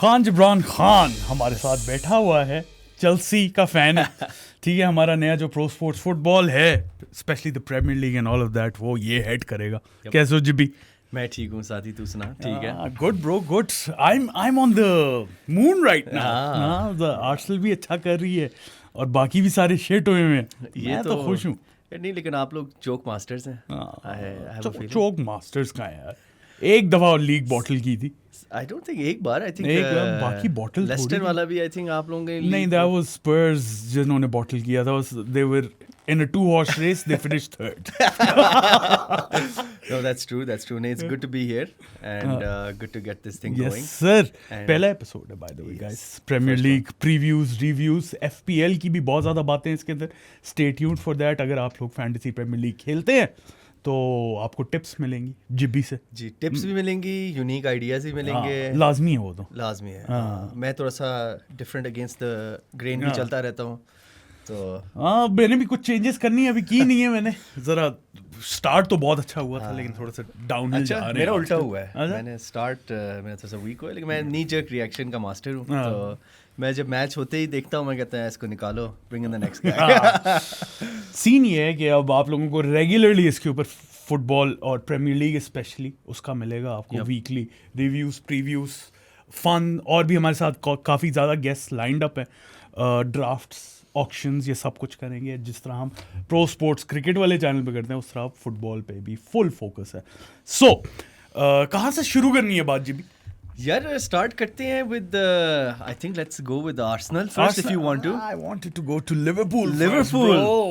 खान जिब्रान खान हमारे साथ बैठा हुआ है, चेल्सी का फैन है। ठीक है, हमारा नया जो प्रो स्पोर्ट्स फुटबॉल है, specially the premier league and all of that, वो ये हेड करेगा। कैसे हो जिब्बी? मैं ठीक हूँ साथी, तू सुना? ठीक है, good bro, good. I am on the moon right now. The Arsenal भी अच्छा कर रही है और बाकी भी सारे शेट हुए हैं। मैं तो खुश हूँ। नहीं, लेकिन आप लोग चोक मास्टर्स हैं। चोक मास्टर्स का है यार, एक दफा लीग बॉटल की थी। आई डोंट थिंक एक बार, आई थिंक बाकी बॉटल लेस्टर वाला भी आई थिंक आप लोगों के नहीं, दैट वाज स्पर्स जिन्होंने बॉटल किया था। दे वर in a 2-horse race, they finished third. No, that's true. No, it's good to be here and good to get this thing going. Yes, sir. पहला एपिसोड है by the way, guys. Premier League previews, reviews, FPL की भी बहुत ज़्यादा बातें इसके अंदर. Stay tuned for that. अगर आप लोग फैंटेसी प्रीमियर लीग खेलते हैं तो आपको टिप्स मिलेंगी जिब्बी से। जी, टिप्स भी मिलेंगी, यूनिक आइडियाज भी मिलेंगे। लाजमी है वो तो, लाजमी है। मैं थोड़ा सा डिफरेंट अगेंस्ट द ग्रेन भी चलता रहता हूँ, तो हाँ, मैंने भी कुछ चेंजेस करनी है, अभी की नहीं है मैंने। जरा स्टार्ट तो बहुत अच्छा हुआ था, लेकिन थोड़ा सा डाउनहिल जा रहे हैं। मेरा उल्टा हुआ है। मैंने स्टार्ट मेरा थोड़ा सा वीक हुआ है, लेकिन मैं नी जर्क रिएक्शन का मास्टर हूँ। तो मैं जब मैच होते ही देखता हूँ, मैं कहता है इसको निकालो, bring in the next guy. Scene ये है कि अब आप लोगों को रेगुलरली इसके ऊपर फुटबॉल और प्रीमियर लीग स्पेशली उसका मिलेगा आपको वीकली रिव्यूज, प्रीव्यूज, फन, और भी हमारे साथ काफ़ी ज़्यादा गेस्ट लाइंड अप है। ड्राफ्ट्स, ऑक्शंस, ये सब कुछ करेंगे। जिस तरह हम प्रो स्पोर्ट्स क्रिकेट वाले चैनल पे करते हैं, उस तरह फुटबॉल पे भी फुल फोकस है। सो कहाँ से शुरू करनी है बात जी? यार स्टार्ट करते हैं with I think let's go with Arsenal first if you want to. I wanted to go to Liverpool.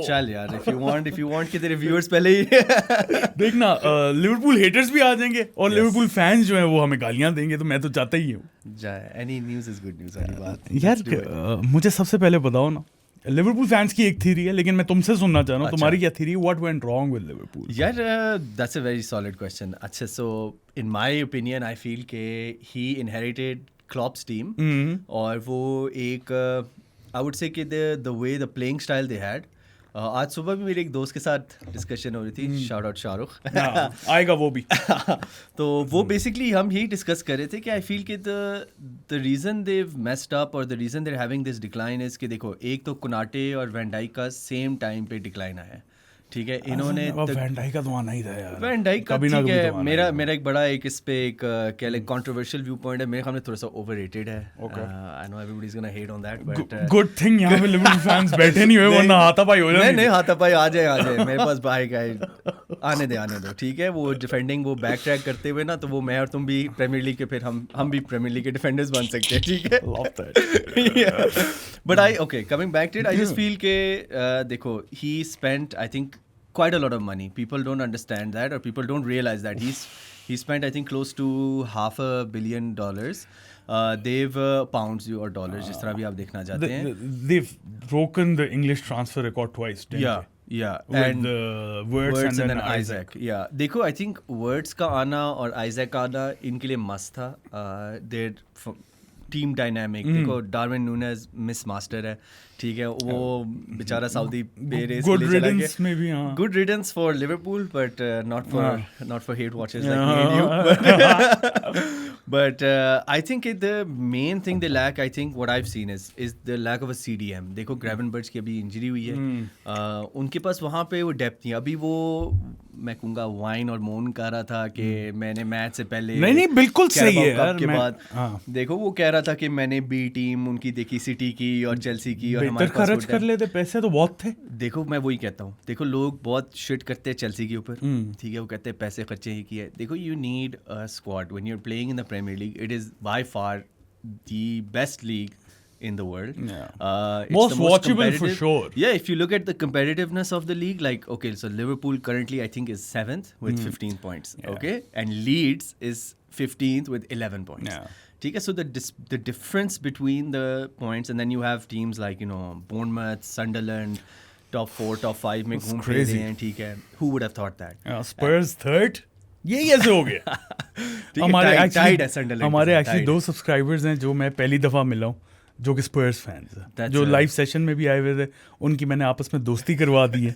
चल यार, इफ यू वांट कि तेरे व्यूअर्स पहले ही देखना, लिवरपूल हेटर्स भी आ जाएंगे और लिवरपूल फैंस जो हैं वो हमें गालियां देंगे, तो मैं तो चाहता ही हूँ। Any news is good news वाली बात। यार मुझे सबसे पहले बताओ ना, लिवरपूल फैंस की एक थ्योरी है, लेकिन मैं तुमसे सुनना चाह रहा हूँ तुम्हारी क्या थ्योरी है? What went wrong with Liverpool? यार that's a very solid question. अच्छा, so in my opinion I feel के ही इनहेरिटेड क्लॉप्स टीम, और वो एक आई वुड से कि the way the playing style they had. आज सुबह भी मेरे एक दोस्त के साथ डिस्कशन हो रही थी, शाउट आउट शाहरुख, आएगा वो भी। तो वो बेसिकली हम यही डिस्कस कर रहे थे कि आई फील कि the reason they messed up और the reason they're having this decline is कि देखो, एक तो कुनाटे और वैन डाइक का सेम टाइम पे डिक्लाइन आया है। ठीक है, इन्होंने वैन डाइक का तो आना ही था यार। वैन डाइक का ठीक है, मेरा एक बड़ा एक इस पे एक क्या लाइक कंट्रोवर्शियल व्यू पॉइंट है, मेरे ख्याल में थोड़ा सा ओवररेटेड है। I know everybody is gonna hate on that, but good thing यहां पे लिवरपूल फैंस बैठे नहीं हुए, वरना हाथापाई हो जाती। नहीं, हाथापाई आ जाए मेरे पास भाई का आने दो। ठीक है, वो डिफेंडिंग वो बैक ट्रैक करते हुए ना, तो वो मैं और तुम भी प्रीमियर लीग के, फिर हम भी प्रीमियर लीग के डिफेंडर्स बन सकते हैं। ठीक है, but I okay coming back to it, I just feel के देखो, he spent I think quite a lot of money. People don't understand that, or people don't realize that he spent I think close to $500 million. They've pounds or dollars, जिस तरह भी आप देखना चाहते हैं। They've broken the English transfer record twice, didn't they? Yeah, and Wirtz and then Isaac. Yeah, देखो, I think Wirtz का आना और Isaac का आना इनके लिए मस्त था। Their टीम डायनामिक देखो, डार्विन नूनेज मिस मास्टर है। ठीक है, वो बेचारा सऊदी बेरेस के लिए चला गया। Good riddance for Liverpool, but not for hate watchers like me and you. But I think the main thing they lack, I think what I have seen is the lack of a CDM। देखो, ग्रेवेनबर्च की अभी injury हुई है, उनके पास वहाँ पे वो depth नहीं। अभी वो मैं कहूँगा वाइन और मोन कर रहा था कि मैंने मैच से पहले नहीं बिल्कुल सही है यार, के बाद देखो वो कह रहा था कि मैंने बी टीम उनकी देखी, सिटी की और चेल्सी की, और हमारे पास खर्च कर लेते, पैसे तो बहुत थे। देखो, मैं वही कहता हूँ, देखो लोग बहुत शिट करते हैं चेल्सी के ऊपर। ठीक है, वो कहते हैं पैसे खर्चे ही किए। देखो, you need a squad when you are playing in the premier league. It is by far the best league in the world. Most watchable for sure. Yeah, if you look at the competitiveness of the league, like, okay, so Liverpool currently I think is 7th with 15 points. Okay, and Leeds is 15th with 11 points. Okay, so the difference between the points, and then you have teams like, you know, Bournemouth, Sunderland, top 4, top 5 में घूम रहे हैं। ठीक है, who would have thought that? Spurs third, ये कैसे हो गया? हमारे एक्चुअली 2 सब्सक्राइबर्स हैं जो मैं पहली दफ़ा मिला हूँ, जो कि स्पर्स फैंस हैं, जो लाइव सेशन में भी आए हुए थे। उनकी मैंने आपस में दोस्ती करवा दी है।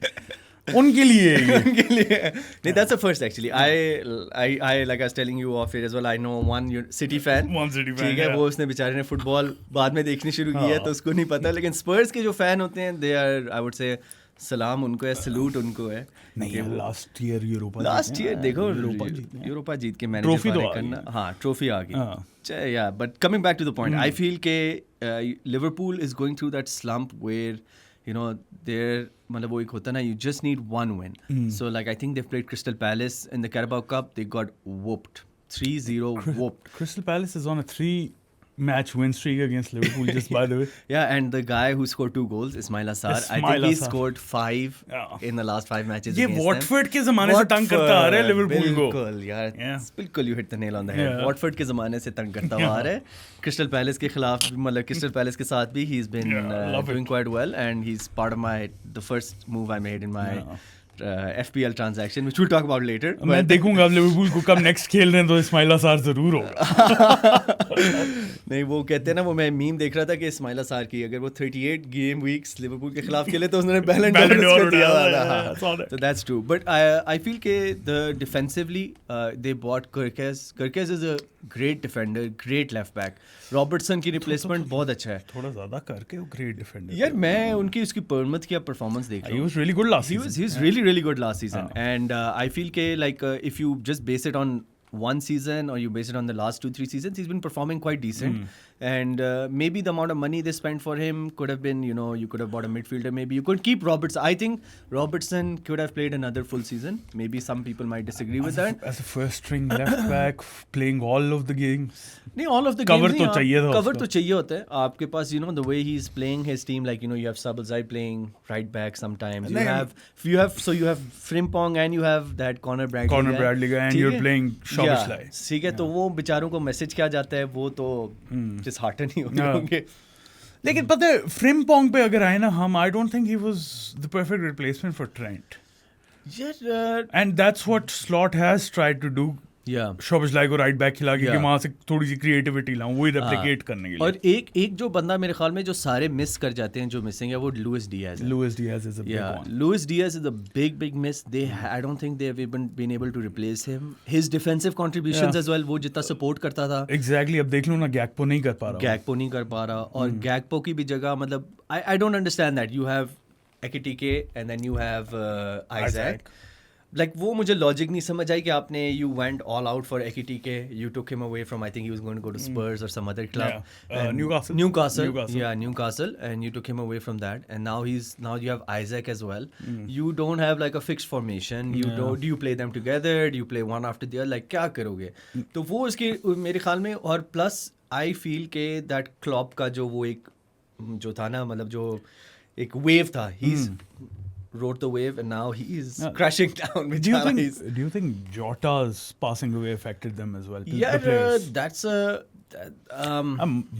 उनके लिए उनके लिए नहीं, that's the first actually. I like I was telling you off here as well. I know one City fan. ठीक है, वो उसने बेचारे ने फुटबॉल बाद में देखनी शुरू की है तो उसको नहीं पता, लेकिन स्पर्स के जो फैन होते हैं दे आर, आई वुड से सलाम उनको है, सलूट उनको है. नहीं, लास्ट ईयर देखो यूरोपा जीत के मैनेजर करना, हाँ ट्रॉफी आ गई. Yeah but coming back to the point, I feel के Liverpool is going through that slump where you know they're मतलब वो एक होता है ना, you just need one win. So like I think they've played Crystal Palace in the Carabao Cup, they got whooped 3-0 whooped. Crystal Palace is on a 3-match win streak against Liverpool, just by the way. Yeah, and the guy who scored 2 goals, Ismail Assar, I think he scored 5 in the last 5 matches. ये Watford के ज़माने से तंग करता आ रहा है Liverpool को. बिल्कुल यार, बिल्कुल you hit the nail on the head. Watford के ज़माने से तंग करता हुआ आ रहा है. Crystal Palace के खिलाफ, मतलब Crystal Palace के साथ भी he's been doing quite well, and he's part of the first move I made in my FPL transaction, which we'll talk about later. मैं देखूंगा अब लिवरपूल को कब नेक्स्ट खेल रहे हैं तो इस्माइल असार जरूर होगा. नहीं, वो कहते हैं ना, वो मैं मीम देख रहा था कि इस्माइल असार की अगर वो 38 गेम वीक्स लिवरपूल के खिलाफ खेले तो उन्होंने बैलेंस दिया हुआ. So that's true, but I feel के the defensively they bought Kirkes. Kirkes is a great defender, great left back. Robertson की रिप्लेसमेंट बहुत अच्छा है. थोड़ा ज्यादा करके वो ग्रेट डिफेंडर यार. मैं उनकी उसकी परमथ की परफॉर्मेंस देख रहा हूँ. He was really good last season. He was really good last season. And I feel ke like if you just base it on one season or you base it on the last 2-3 seasons, he's been performing quite decent. And maybe the amount of money they spent for him could have been, you know, you could have bought a midfielder, maybe you could keep Robertson. I think Robertson could have played another full season. Maybe some people might disagree with that. As a first string left back, playing all of the games. नहीं, all of the cover games तो चाहिए था. Cover तो चाहिए होता है आपके पास. You know the way he's playing his team, like you know you have Sabazai playing right back sometimes. You have Frimpong and you have that Conor Bradley guy, and you're playing Szoboszlai. ठीक है, तो वो बेचारों को message क्या जाता है, वो तो डिसहार्टन ही होंगे. लेकिन पता है फ्रिम्पोंग पे अगर आए ना हम, I don't think he was the perfect replacement for Trent. And that's what Slot has tried to do. Szoboszlai को राइट बैक खिला के वहां से थोड़ी सी क्रिएटिविटी लाऊं, वही रेप्लिकेट करने के लिए. और एक जो बंदा मेरे ख्याल में जो सारे मिस कर जाते हैं, जो मिसिंग है, वो लुइस डियाज है. Luis Diaz is a big one. Luis Diaz is a big miss. I don't think they have even been able to replace him. His defensive contributions as well, वो जितना support करता था. Exactly. अब देख लो ना, गैक्पो नहीं कर पा रहा. और गैक्पो की भी जगह, मतलब I don't understand that. You have Ekitike and then you have Isaac. Like वो मुझे लॉजिक नहीं समझ आई कि आपने you went all out for Ekitike, you took him away from, I think he was going to go to Spurs or some other club. Newcastle, and you took him away from that, and now you have Isaac as well. You don't have like a fixed formation. Do you play them together? Do you play one after the other? Like क्या करोगे? तो वो उसके मेरे ख्याल में, और plus I feel के that Klopp का जो वो एक जो था ना, मतलब जो एक wave था, he's rode the wave and now he is crashing down. Do you think Jota's passing away affected them as well? Yeah, that's a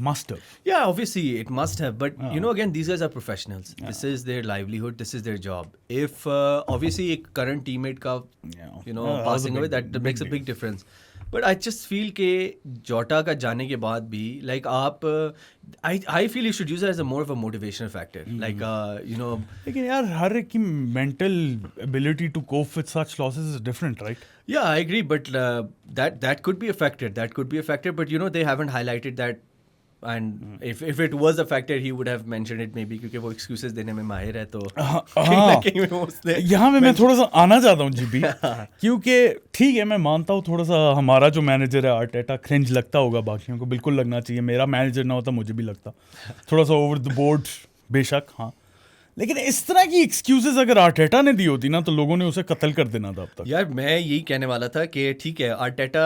must have. Yeah, obviously it must have. But you know, again, these guys are professionals. Yeah. This is their livelihood. This is their job. If obviously a current teammate ka, you know, passing away, that makes a big difference. But I just feel के जोटा का जाने के बाद भी, like आप, I feel you should use it as a more of a motivational factor. Like you know. लेकिन यार हर एक की mental ability to cope with such losses is different, right? Yeah, I agree. But that could be a factor. But you know, they haven't highlighted that. And if it was a factor, he would have mentioned it maybe, क्योंकि वो excuses देने में माहिर है. तो यहाँ पे मैं थोड़ा सा आना चाहता हूँ जीबी, क्योंकि ठीक है मैं मानता हूँ थोड़ा सा हमारा जो मैनेजर है आर्टेटा क्रिंज लगता होगा, बाकियों को बिल्कुल लगना चाहिए. मेरा मैनेजर ना होता मुझे भी लगता थोड़ा सा ओवर द बोर्ड, बेशक. हाँ, लेकिन इस तरह की एक्सक्यूजेस अगर आर्टेटा ने दी होती ना तो लोगों ने उसे कत्ल कर देना था अब तक. यार मैं यही कहने वाला था कि ठीक है, Arteta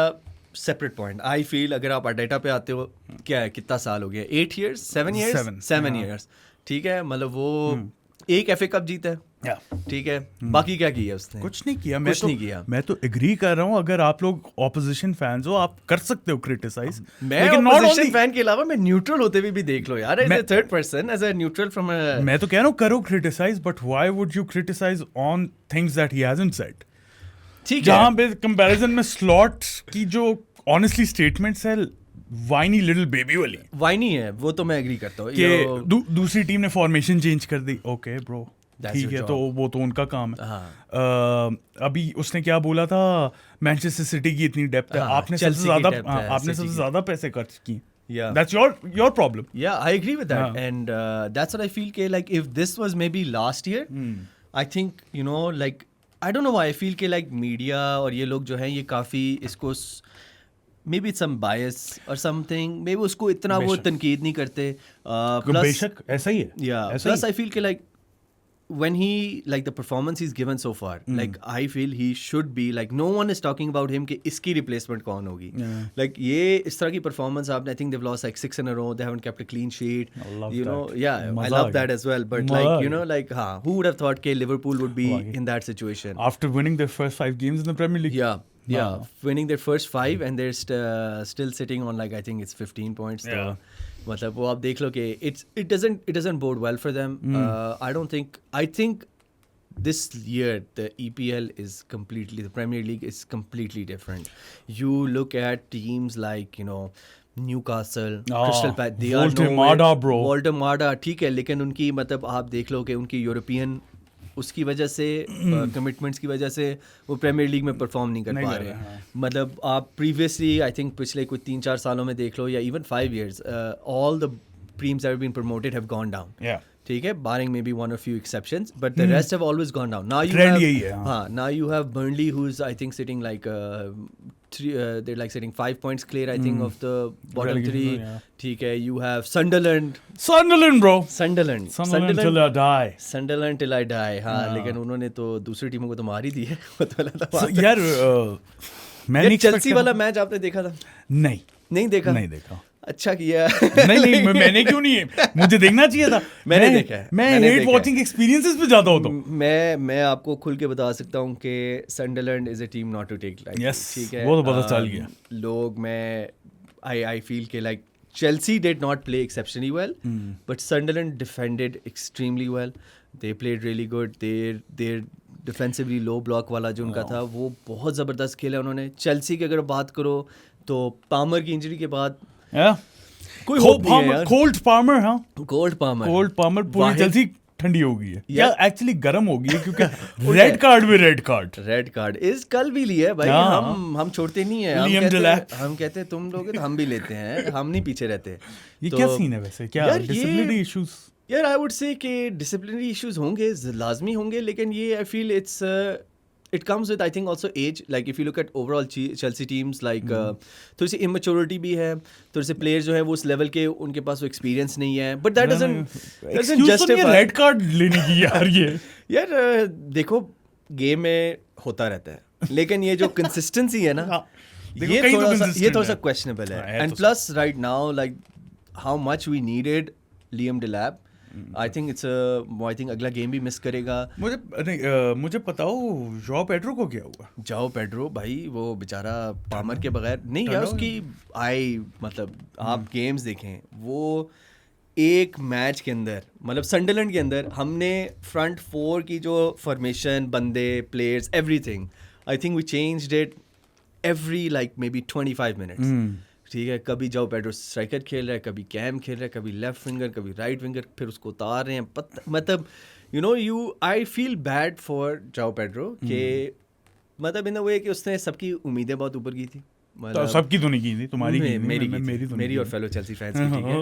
separate point. I feel अगर आप आर्टेटा पे आते हो, क्या है, कितना साल हो गया, 8 years 7 years, ठीक है, मतलब वो एक FA कप जीता है, ठीक है, बाकी क्या किया उसने? कुछ नहीं किया. मैं तो एग्री कर रहा हूँ, अगर आप लोग ऑपोजिशन फैंस हो आप कर सकते हो क्रिटिसाइज. मैं ऑपोजिशन फैन के अलावा मैं न्यूट्रल होते हुए भी देख लो यार, as a third person, as a neutral from a. मैं तो कह रहा हूँ करो criticise, but why would you criticise on things that he hasn't said? ठीक है, जहाँ पे कंपैरिजन में स्लॉट की जो ऑनेस्टली स्टेटमेंट्स है वाइनी लिटिल बेबी वाली वाइनी है, वो तो मैं एग्री करता हूँ कि दूसरी टीम ने फॉर्मेशन चेंज कर दी. ओके ब्रो, ठीक है, तो वो तो उनका काम है। हाँ। अभी उसने क्या बोला था, मैनचेस्टर सिटी की इतनी डेप्थ है, हाँ, आपने Chelsea सबसे की ज्यादा depth है, आपने City सबसे की। ज्यादा पैसे खर्च किए। Yeah. That's your problem. Yeah, I agree with that. हाँ. And that's what I feel ke, like if this was maybe last year, I think, you know, like I don't know why I feel ke like media और ये लोग जो हैं ये काफ़ी इसको maybe it's some bias or something, maybe उसको इतना वो बेशक। तनकीद नहीं करते. Plus, बेशक ऐसा ही है। yeah, ऐसा plus he. I feel ke like when he, like the performance he's given so far, like I feel he should be, like no one is talking about him कि इसकी replacement कौन होगी. Yeah. Like ये इस तरह की performance आपने, I think they've lost like 6 in a row, they haven't kept a clean sheet. I love You know, that. yeah, I मजा love आ that गया। as well. But मजा like, आ you know, गया। like who would have thought कि Liverpool would be मजा आ गया। in that situation? After winning their first 5 games in the Premier League. Yeah. Yeah, Wow. winning their first 5 and they're still sitting on like I think it's 15 points. Yeah. तो मतलब वो आप देख लो कि it doesn't bode well for them. I think this year the EPL is completely, the Premier League is completely different. You look at teams like, you know, Newcastle, Crystal Palace, they are Voltemada, bro. Voltemada, ठीक है, लेकिन उनकी मतलब आप देख लो कि उनकी European उसकी वजह से कमिटमेंट्स की वजह से वो प्रीमियर लीग में परफॉर्म नहीं कर नहीं पा कर रहे रहे, हाँ। मतलब आप प्रीवियसली आई थिंक पिछले कुछ 3-4 सालों में देख लो या even 5 years, all the teams that have been promoted have gone down. Yeah. ठीक है, barring maybe one or few exceptions, but the rest have always gone down. Now you Trend have, यही है, हाँ। हाँ, now you have Burnley who's I think sitting like they're like sitting 5 points clear I think of the bottom Relegation 3. zone, yeah. ठीक है, you have Sunderland Sunderland, bro. Sunderland Till I die. Sunderland till I die. हाँ, लेकिन उन्होंने तो दूसरी टीमों को तो मार ही दी है. So, यार मैंने ये expect चेल्सी करा- वाला मैच आपने देखा था? नहीं नहीं देखा? नहीं देखा। अच्छा किया. नहीं मैंने क्यों नहीं, मुझे देखना चाहिए था। मैंने देखा है, मैं मैंने हेट देखा है। वॉचिंग एक्सपीरियंसेस पे ज्यादा होता हूँ। मैं आपको खुल के बता सकता हूँ कि Sunderland is a team not to take like. Yes, ठीक है, वो तो पता चल गया। लोग मैं आई फील के like Chelsea did not play exceptionally well, but Sunderland defended extremely well. They played really good. Their defensively low block वाला जो उनका था वो बहुत ज़बरदस्त खेला उन्होंने. Chelsea की अगर बात करो तो पामर की इंजरी के बाद कोई होप नहीं है यार. कोल्ड पामर, हाँ कोल्ड पामर पूरी वाहिद- जल्दी ठंडी हो गई है या Yeah. एक्चुअली गर्म हो गई है क्योंकि रेड कार्ड भी रेड कार्ड। रेड कार्ड इस कल भी लिया है भाई. हाँ. हम छोड़ते नहीं है. Liam Delap. हम कहते हैं तुम लोग तो हम भी लेते हैं. हम नहीं पीछे रहते. ये तो- क्या सीन है वैसे, क्या यार, ये- डिसिप्लिनरी इश्यूज? यार आई वुड से कि डिसिप्लिनरी इश्यूज होंगे, लाजमी होंगे, लेकिन ये I feel it's it comes with I think also age. Like if you look at overall Chelsea teams, like थोड़ी सी immaturity भी है, थोड़े से players जो है वो उस level के उनके पास वो experience नहीं है, but that doesn't justify red card लेने की यार ये यार देखो गेम में होता रहता है, लेकिन ये जो consistency है ना, देखो, ये कहीं तो थोड़ा सा consistent है। questionable है. है And तो plus right now like how much we needed Liam Delap. I think I think अगला गेम भी मिस करेगा. मुझे बताओ जॉ पेड्रो को क्या हुआ? जाओ पेड्रो भाई वो बेचारा पामर के बगैर नहीं यार, उसकी मतलब आप गेम्स देखें वो एक मैच के अंदर, मतलब सनडरलैंड के अंदर हमने फ्रंट 4 की जो फॉर्मेशन, बंदे, players, everything, I think we changed it every like maybe 25 minutes. ठीक है, कभी जाओ पेड्रो स्ट्राइकर खेल रहा है, कभी कैम खेल रहा है, कभी लेफ्ट विंगर, कभी राइट विंगर, फिर उसको उतार रहे हैं. मतलब आई फील बैड फॉर जाओ पेड्रो के मतलब इन अ वे कि उसने सबकी उम्मीदें बहुत ऊपर की थी. तो सबकी तो नहीं की थी, तुम्हारी की थी, मेरी तो मेरी और फेलो चेल्सी फैंस की. ठीक है,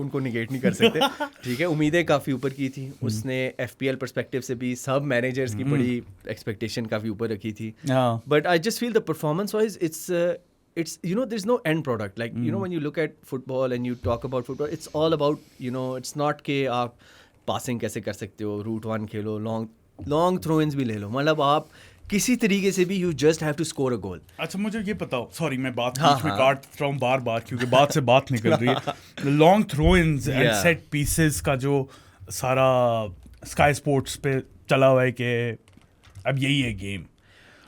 उनको निगेट नहीं कर सकते. ठीक है, उम्मीदें काफ़ी ऊपर की थी उसने. FPL पर्सपेक्टिव से भी सब मैनेजर्स की बड़ी एक्सपेक्टेशन काफ़ी ऊपर रखी थी. But I just feel the performance wise it's there's no end product, like when you look at football and you talk about football, it's all about it's not के आप passing कैसे कर सकते हो, route 1 खेलो, long throw-ins भी ले लो, मतलब आप किसी तरीके से भी you just have to score a goal. अच्छा मुझे ये बताओ, सॉरी मैं बात हाँ, बीच में हाँ. काट रहा हूँ बार क्योंकि बात से बात निकल रही है. Long throw ins and Yeah. Set pieces का जो सारा स्काई स्पोर्ट्स पे चला हुआ है कि अब यही है game.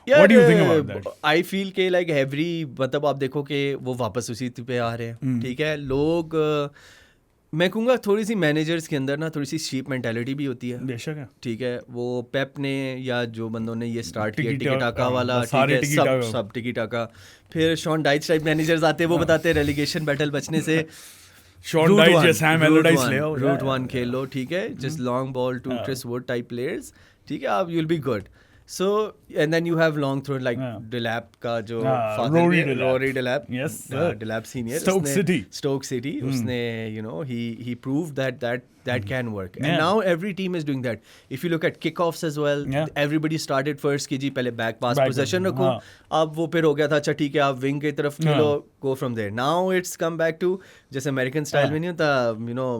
What do you think about that? I feel के like every मतलब आप देखो कि वो वापस उसी पे आ रहे हैं. ठीक है, लोग मैं कहूँगा थोड़ी सी मैनेजर्स के अंदर ना थोड़ी सी शीप मेंटालिटी भी होती है. बेशक है. ठीक है, वो पेप ने या जो बंदों ने ये स्टार्ट किया टिकी टिकी टाका वाला, सारे ठीक टिकी है, टाका. सब टिकी टाका. फिर शॉन डाइच टाइप मैनेजर्स आते हैं, वो बताते हैं रेलीगेशन बैटल बचने से Sean Dyche या Sam Allardyce ले आओ, रूट वन खेल लो, ठीक है, just long ball to Chris Wood type players, ठीक है, आप you'll be good. So and then you have long throw like Delap का जो Rory Delap, yes sir, Delap senior, Stoke City, उसने you know he proved that can work, and now every team is doing that. If you look at kickoffs as well, everybody started first कि जी पहले back pass possession रखो, अब वो फिर हो गया था अच्छा ठीक है आप wing की तरफ खेलो, go from there. Now it's come back to जैसे American style में नहीं होता, you know,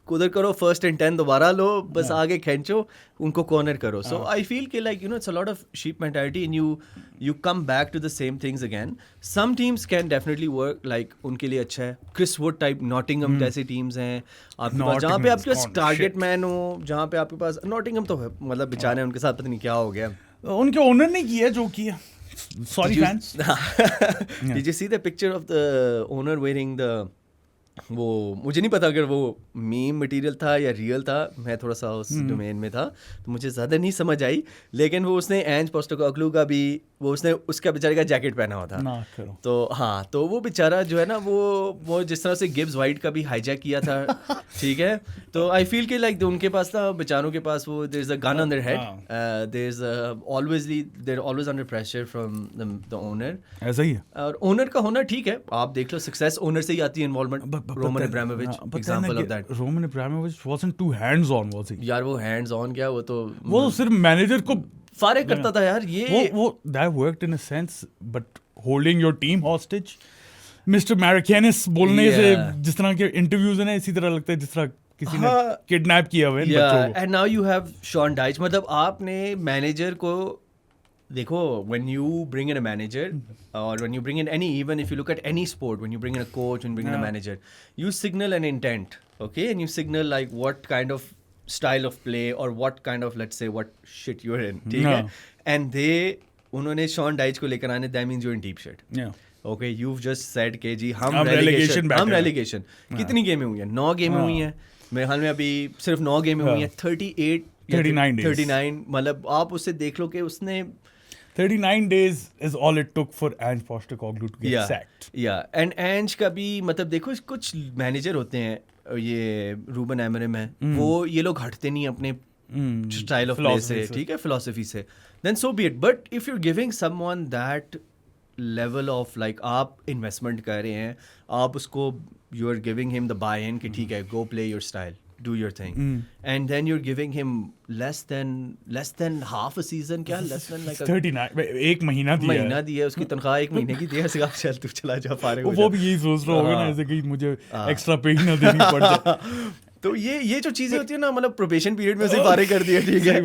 उधर करो फर्स्ट एंड 10 दोबारा लो, बस आगे खींचो, उनको कॉर्नर करो. सो आई फील कि like you know it's a lot of sheep mentality and you come back to the same things again. Some teams can definitely work, like उनके लिए अच्छा है. क्रिस वुड टाइप नॉटिंघम जैसी teams हैं आपके पास, जहाँ पे आपके पास टारगेट मैन हो, जहाँ पे आपके पास नॉटिंघम तो मतलब बेचारे उनके साथ पता नहीं क्या हो गया, उनके ओनर ने किया जो किया. Sorry fans. Did you see the picture of the owner wearing the वो, मुझे नहीं पता अगर वो मीम मटेरियल था या रियल था, मैं थोड़ा सा उस डोमेन में था तो मुझे ज़्यादा नहीं समझ आई, लेकिन वो उसने एंज पोस्टेकोग्लू का भी वो उसने उसका बेचारे का जैकेट पहना हुआ था. तो हाँ, तो वो बेचारा जो है ना वो जिस तरह से गिब्स वाइट का भी हाईजैक किया था, ठीक है, तो आई फील कि लाइक उनके पास ना बेचारों के पास वो there is a gun on their head, there is always under pressure from the owner. ऐसा ही है, और ओनर का होना ठीक है, आप देख लो सक्सेस ओनर से ही आती है, involvement. Roman Abramovich, example of that. Roman Abramovich wasn't too hands-on, was he? यार वो hands on क्या, वो तो सिर्फ मैनेजर को फारिग करता था यार. ये वो that worked in a sense, but holding your team hostage, Mr. Marakanis बोलने से जिस तरह के इंटरव्यूज हैं ना, इसी तरह लगता है जिस तरह किसी ने किडनैप किया हुआ है बच्चों को. And now you have Sean Dyche, मतलब आपने मैनेजर को देखो, when you bring in a manager or when you bring in any, even if you look at any sport, when you bring in a coach, when you bring in a manager, you signal an intent, okay, and you signal like what kind of style of play or what kind of, let's say, what shit you're in, ठीक है, and उन्होंने Sean Dyche को लेकर आने, that means you're in deep shit. Okay, you've just said कि जी हम relegation कितनी गेमें हुई हैं? 9 गेमें हुई हैं मेरे ख्याल में, अभी सिर्फ 9 गेमें हुई हैं, 39 मतलब आप उससे देख लो कि उसने 39 days is all it took for Ange Postecoglou to get sacked. Yeah, and Ange का भी मतलब देखो, कुछ मैनेजर होते हैं, ये रूबन एमरिम है, वो ये लोग हटते नहीं अपने स्टाइल ऑफ प्ले से, ठीक है, फिलॉसफी से, then so be it. But if you're giving someone that level of like, आप इन्वेस्टमेंट कर रहे हैं, आप उसको you are giving him the buy-in कि ठीक है, go play your style, do your thing, and then you're giving him less than half a season, क्या less than like 39 एक महीना दिया उसकी तनख्वाह, 1 महीने की दिया, सिर्फ चल तू चला जा, फारिग हो जा. वो भी यही सोच रहा होगा ना ऐसे कि मुझे एक्स्ट्रा पे ही ना देनी पड़ जाए. तो ये जो चीजें होती है ना, मतलब प्रोबेशन पीरियड में उसे फारिग कर दिया, ठीक है,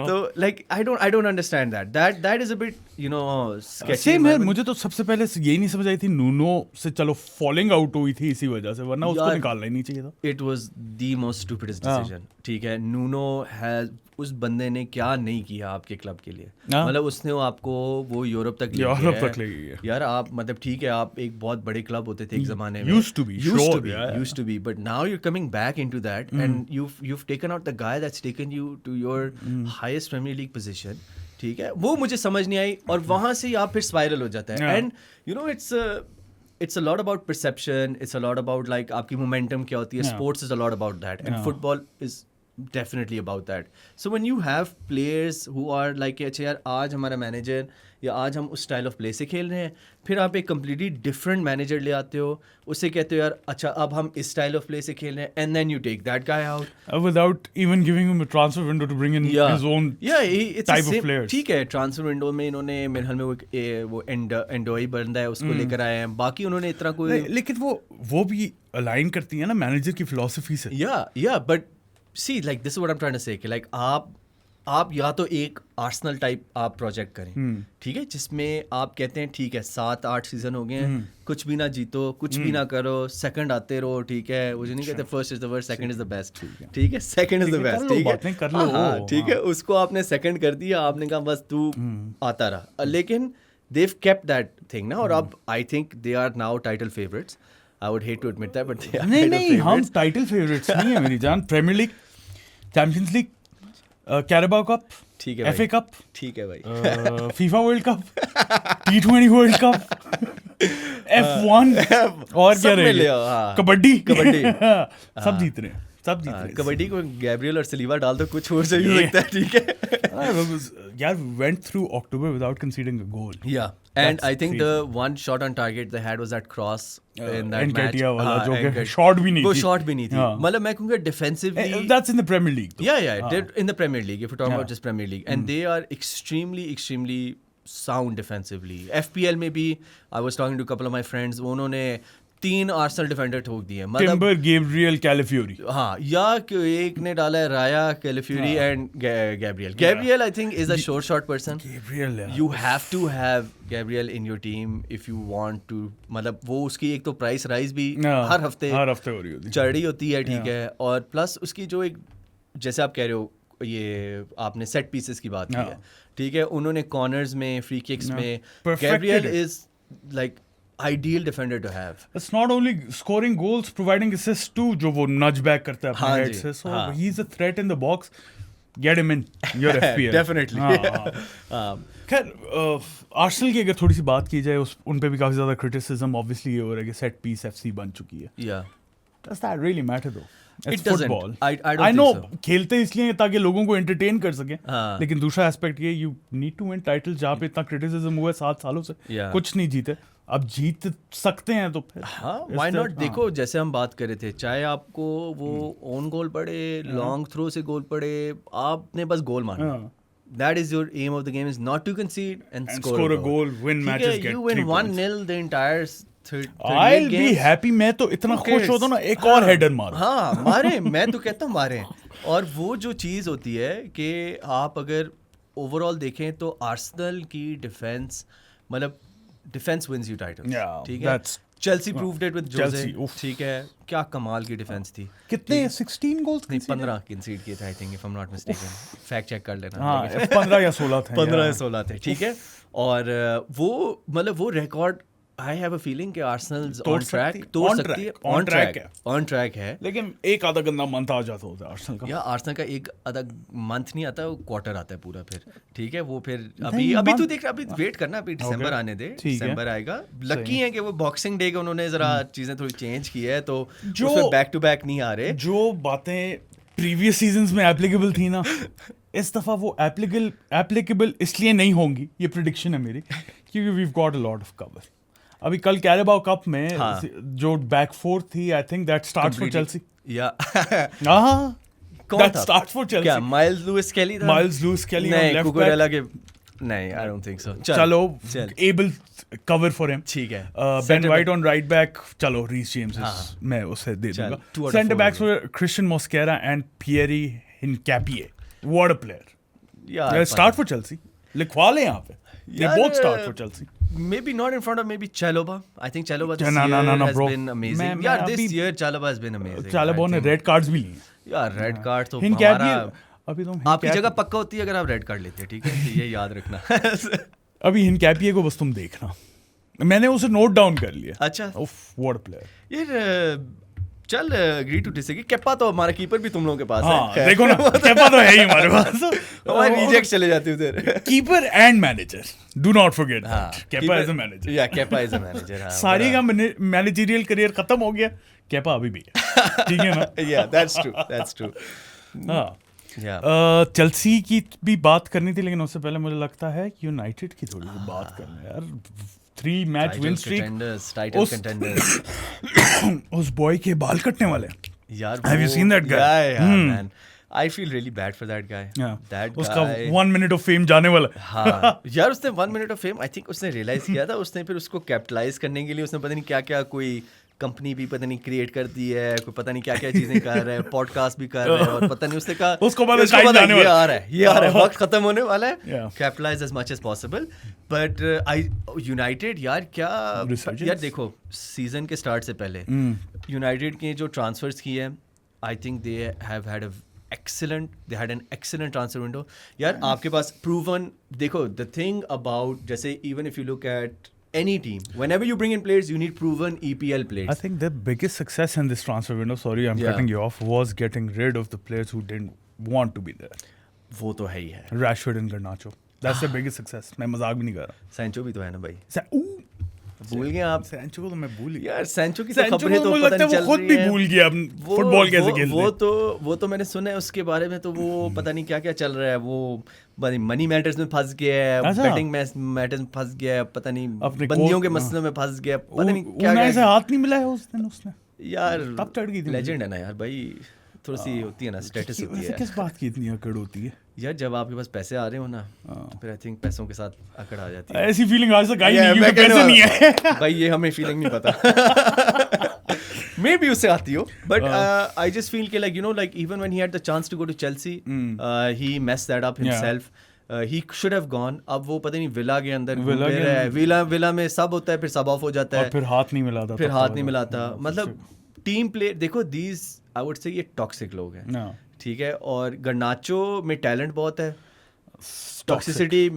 तो like I don't understand that is a bit you know sketchy. Same है, मुझे तो सबसे पहले यही नहीं समझ आई थी नूनो से चलो फॉलिंग आउट हुई थी इसी वजह से, वरना उसको निकालना ही नहीं चाहिए था. It was the most stupidest decision, ठीक है. नूनो हैज, उस बंदे ने क्या नहीं किया आपके क्लब के लिए, मतलब उसने आपको वो यूरोप तक ले गया यार. आप मतलब ठीक है, आप एक बहुत बड़े क्लब होते थे एक जमाने में, used to be, but now you're coming back into that, and you've taken out the guy that's taken you to your highest Premier League position, ठीक है. वो मुझे समझ नहीं आई, और वहां से आप फिर स्पाइरल हो जाता है. And you know it's a lot about perception, it's a lot about like आपकी momentum क्या होती है. Sports is a lot about that, and football is definitely about that. So when you have players who are like, अच्छा यार आज हमारा manager या आज हम उस स्टाइल ऑफ प्ले से खेल रहे हैं, फिर आप एक कम्प्लीटली डिफरेंट मैनेजर ले आते हो, उससे कहते हो यार अच्छा अब हम इस स्टाइल ऑफ प्ले से खेल रहे हैं, and then you take that guy out without even giving him a transfer window to bring in his own type of players. ठीक है, ट्रांसफर विंडो में इन्होंने मेरे ख्याल में वो एंडोई बंदा है उसको लेकर आए हैं, बाकी उन्होंने इतना कोई, लेकिन वो भी अलाइन करती है ना मैनेजर की फिलॉसफी से. But see like this is what I'm trying to say कि like आप या तो एक आर्सेनल टाइप आप प्रोजेक्ट करें, ठीक है, जिसमें आप कहते हैं ठीक है 7-8 सीजन हो गए हैं, कुछ भी ना जीतो, कुछ भी ना करो, सेकंड आते रहो, ठीक है, वो जो नहीं कहते first is the worst, second is the best, ठीक है, सेकंड इज द बेस्ट, ठीक है, उसको आपने सेकंड कर दिया, आपने कहा बस तू आता रहा, लेकिन they've kept that thing ना, और अब I think they are now title favourites. I would hate to admit that, but नहीं हम टाइटल फेवरेट्स नहीं है मेरी जान. Premier league, champions league, Carabao cup, ठीक है FA कप, ठीक है भाई FIFA world cup, T20 world cup, F1 और सब क्या में रह ले गया? आओ, हाँ। कबड्डी कबड्डी। सब जीत रहे हैं, सब जीत रहे हैं। कबड्डी को गैब्रियल और सलीवा डाल दो, कुछ और सही हो सकता है, ठीक है। यार went through October without conceding a goal. Yeah, and That's I think crazy. the one shot on target they had was that cross in that match. Nketiah वाला हाँ, जो कि Nketiah. shot भी नहीं वो थी। शॉट भी नहीं थी। हाँ। मतलब मैं कहूँगा defensively. That's in the Premier League. though. Yeah, they're in the Premier League. If we're talking Yeah. about just Premier League, and they are extremely sound defensively. FPL में भी I was talking to a couple of my friends. उन्होंने 3 Arsenal defender ठोक दिए। मतलब Timber, Gabriel, Calafiori. हाँ, या एक ने डाला है Raya, Calafiori and Gabriel. Gabriel I think is a short person. Gabriel, yeah. You have to have Gabriel in your team if you want to, मतलब वो उसकी एक तो प्राइस राइज भी हर हफ्ते हो रही होती। चढ़ रही होती है, ठीक है, और प्लस उसकी जो एक, जैसे आप कह रहे हो, ये आपने सेट पीसेस की बात की है, ठीक है, उन्होंने कॉर्नर्स में, फ्री किक्स में, Gabriel is like ideal defender to have. It's not only scoring goals, providing assists too, जो वो nudge back करता है अपने हाँ head जी, से, so हाँ। he's a threat in the box. Get him in your FPL. Definitely. हाँ। खैर आर्सेनल की अगर थोड़ी सी बात की जाए, उन पे भी काफी ज्यादा क्रिटिसिज्म ऑब्वियसली ये हो रहा है कि सेट पीस FC बन चुकी है। Yeah. Does that really matter though? It It's doesn't. football. I don't I know think so. खेलते इसलिए ताकि लोगों को एंटरटेन कर सके, हाँ। लेकिन दूसरा एस्पेक्ट ये, you need to win title. जहाँ पे इतना क्रिटिसिज्म हुआ है 7 सालों से, Yeah. कुछ नहीं जीते, अब जीत सकते हैं तो फिर हाँ, इस व्हाई तरह- नॉट। देखो जैसे हम बात कर रहे थे, चाहे आपको वो ओन गोल पड़े, लॉन्ग थ्रो से गोल पड़े, आपने बस गोल मारना। हाँ। That is your aim of the game, is not to concede and score a goal, win ठीक matches, है, get you win 3 points. 1-0 the entire 38 I'll be games. happy। मैं तो इतना Who खुश cares? होता हूँ ना, एक हाँ, और हेडर मारो। हाँ, मारे, मैं तो कहता हूँ मारे। और वो जो चीज़ होती है कि आप अगर ओवरऑल देखें तो आर्सेनल की डिफेंस, मतलब defence wins you title, Yeah, ठीक है। that's- Chelsea proved it with Jose, Chelsea, oof. ठीक है, क्या कमाल की डिफेंस थी। कितने 16 गोल्स नहीं, 15 कंसीड किए थे I think, if I am not mistaken, fact check कर लेना। हाँ, 15 या 16 थे। 15 या yeah. 16 थे, ठीक है। और वो मतलब वो record, I have a feeling कि आर्सेनल तोड़ ऑन ट्रैक सकती है। तोड़ On सकती है, track, on track है। ऑन ट्रैक है। लेकिन एक आधा गंदा मंथ आ जाता होता है आर्सेनल का। या आर्सेनल का एक आधा मंथ नहीं आता, वो क्वार्टर आता है पूरा, फिर ठीक है। वो फिर नहीं, अभी अभी month- तू देख, अभी वेट करना, अभी दिसंबर आने दे, ठीक है। दिसंबर आएगा। लकी है कि वो बॉक्सिंग डे के उन्होंने जरा चीजें थोड़ी चेंज की है, तो जो- उसमें बैक टू बैक नहीं आ रहे। जो बातें प्रीवियस सीजन्स में एप्लीकेबल थी ना, इस दफा वो एप्लीकेबल इसलिए नहीं होंगी, ये प्रिडिक्शन है मेरी, क्योंकि we've got a lot of cover. अभी कल कैरेबाओ कप में हाँ। जो बैक फोर थी, आई think that starts for Chelsea. या हाँ, कौन दैट था? स्टार्ट्स फॉर क्या चेल्सी। माइल्स लुइस केली था? माइल्स लुइस केली नहीं, लेफ्ट कुकुरेला बैक। के नहीं, आई डोंट थिंक सो। चलो, चल, एबल कवर फॉर हिम। ठीक है। Ben Centre white back- on right back, चलो रीस जेम्स हाँ। मैं उसे दे चल, दूंगा। 2 out of centre 4 backs were Cristian Mosquera and Piero Hincapie. What a player. यार, स्टार्ट फॉर चेल्सी, लिखवा ले यहाँ पे, दे यार, both start for Chelsea. Maybe not in front of maybe Chalobah. I think Chalobah this No, year has bro. been amazing. मैं Yeah, this अभी- year Chalobah has been amazing. चालाबो I ने think. Red cards भी लिए। यार red card तो हिनकैपिए हमारा अभी तो आपकी जगह पक्का होती है अगर आप रेड कार्ड लेते हैं, ठीक है, ये याद रखना। अभी हिनकैपिए को बस तुम देखना, मैंने उसे नोट डाउन कर लिया। अच्छा, उफ, व्हाट अ प्लेयर। यार चल, एग्री टू डिसएग्री। केपा तो हमारा कीपर भी तुम लोगों के पास हाँ, है। देखो ना, केपा तो है ही हमारे पास। हमारे रिजेक्ट चले जाते उधर। Keeper and manager, do not forget हाँ, that. Kepa is a manager. Yeah Kepa is a manager. हाँ, सारी का मैनेजरियल करियर खत्म हो गया, केपा अभी भी है, ठीक है ना। या दैट्स ट्रू, दैट्स ट्रू। हाँ, या चेल्सी की भी बात करनी थी, लेकिन उससे पहले मुझे लगता है कि यूनाइटेड की थोड़ी सी बात करना है यार। 3 मैच विन स्ट्रीक, टाइटल उस- कंटेंडर्स। उस बॉय के बाल कटने वाले हैं। यार Have you वो- seen that guy? Yeah, Hmm. man. I feel really bad for that guy. Yeah. That उसका guy. 1 मिनट ऑफ फेम जाने वाला है। हाँ, यार उसने 1 minute of fame, I think उसने रियलाइज किया था, उसने फिर उसको कैपिटलाइज करने के लिए उसने पता नहीं क्या क्या कोई कंपनी भी पता नहीं क्रिएट कर दी है, कोई पता नहीं क्या क्या चीजें कर रहा है, पॉडकास्ट भी कर रहा है, और पता नहीं उसने कहा उसको पता इसको टाइम पता जाने ये वाला आ रहा है, ये आ रहा है, वक्त खत्म होने वाला है, Yeah. Capitalise as much as possible. But I United यार क्या, Resurgence. यार देखो सीजन के स्टार्ट से पहले यूनाइटेड के जो ट्रांसफर्स किए हैं, आई think they have had they had an excellent transfer window. यार आपके पास प्रूवन, देखो द थिंग अबाउट, जैसे even if you look at any team, whenever you bring in players you need proven EPL players. I think the biggest success in this transfer window, sorry I'm Yeah. cutting you off, was getting rid of the players who didn't want to be there. वो तो है ही है। Rashford and गर्नाचो, that's the biggest success. मैं मजाक भी नहीं कर रहा। सैंचो भी तो है ना भाई, ऊ, भूल गए आप? सैंचो को तो मैं भूल गया यार सैंचो की तो सैंचो खबरें को तो मुझे पता लगता नहीं है चल वो खुद रही भी हैं। भूल गया अब फुटबॉल कैसे खेलते हैं। वो तो मैंने सुना है उसके बारे में, तो वो पता नहीं क्या क्या चल रहा है, वो मनी मैटर्स में फंस गया है, अच्छा। बैटिंग मैटर्स में फंस गया है, पता नहीं अपने बंदियों के कोच- मसलों में फंस गया, पता नहीं क्या उन्हें ऐसे क्या। हाथ नहीं मिलाया उस दिन उसने, यार तब चढ़ गई थी लेजेंड है ना यार भाई, थोड़ी सी होती है ना, स्टेटस होती वैसे है किस बात की इतनी अकड़ होती है? यार। जब आपके पास पैसे आ रहे हो ना, फिर आई थिंक पैसों के साथ अकड़ आ जाती है। ऐसी फीलिंग आज तक आई Yeah, नहीं मैं क्योंकि कहने पैसे नहीं वाला- है। भाई ये हमें फीलिंग नहीं पता। मे बी उससे आती हो, बट आई जस्ट फील के like you know like even when he had the chance to go to Chelsea, he messed that up himself. He should have gone. अब वो पता नहीं विला के अंदर घूम रहा है, विला में सब होता है, फिर सब ऑफ हो जाता है, और फिर हाथ नहीं मिलाता, फिर हाथ नहीं मिलाता। मतलब टीम प्ले देखो, दीज आई वुड से ये टॉक्सिक लोग हैं, ठीक है। और गर्नाचो में टैलेंट बहुत है, टॉक्सिसिटी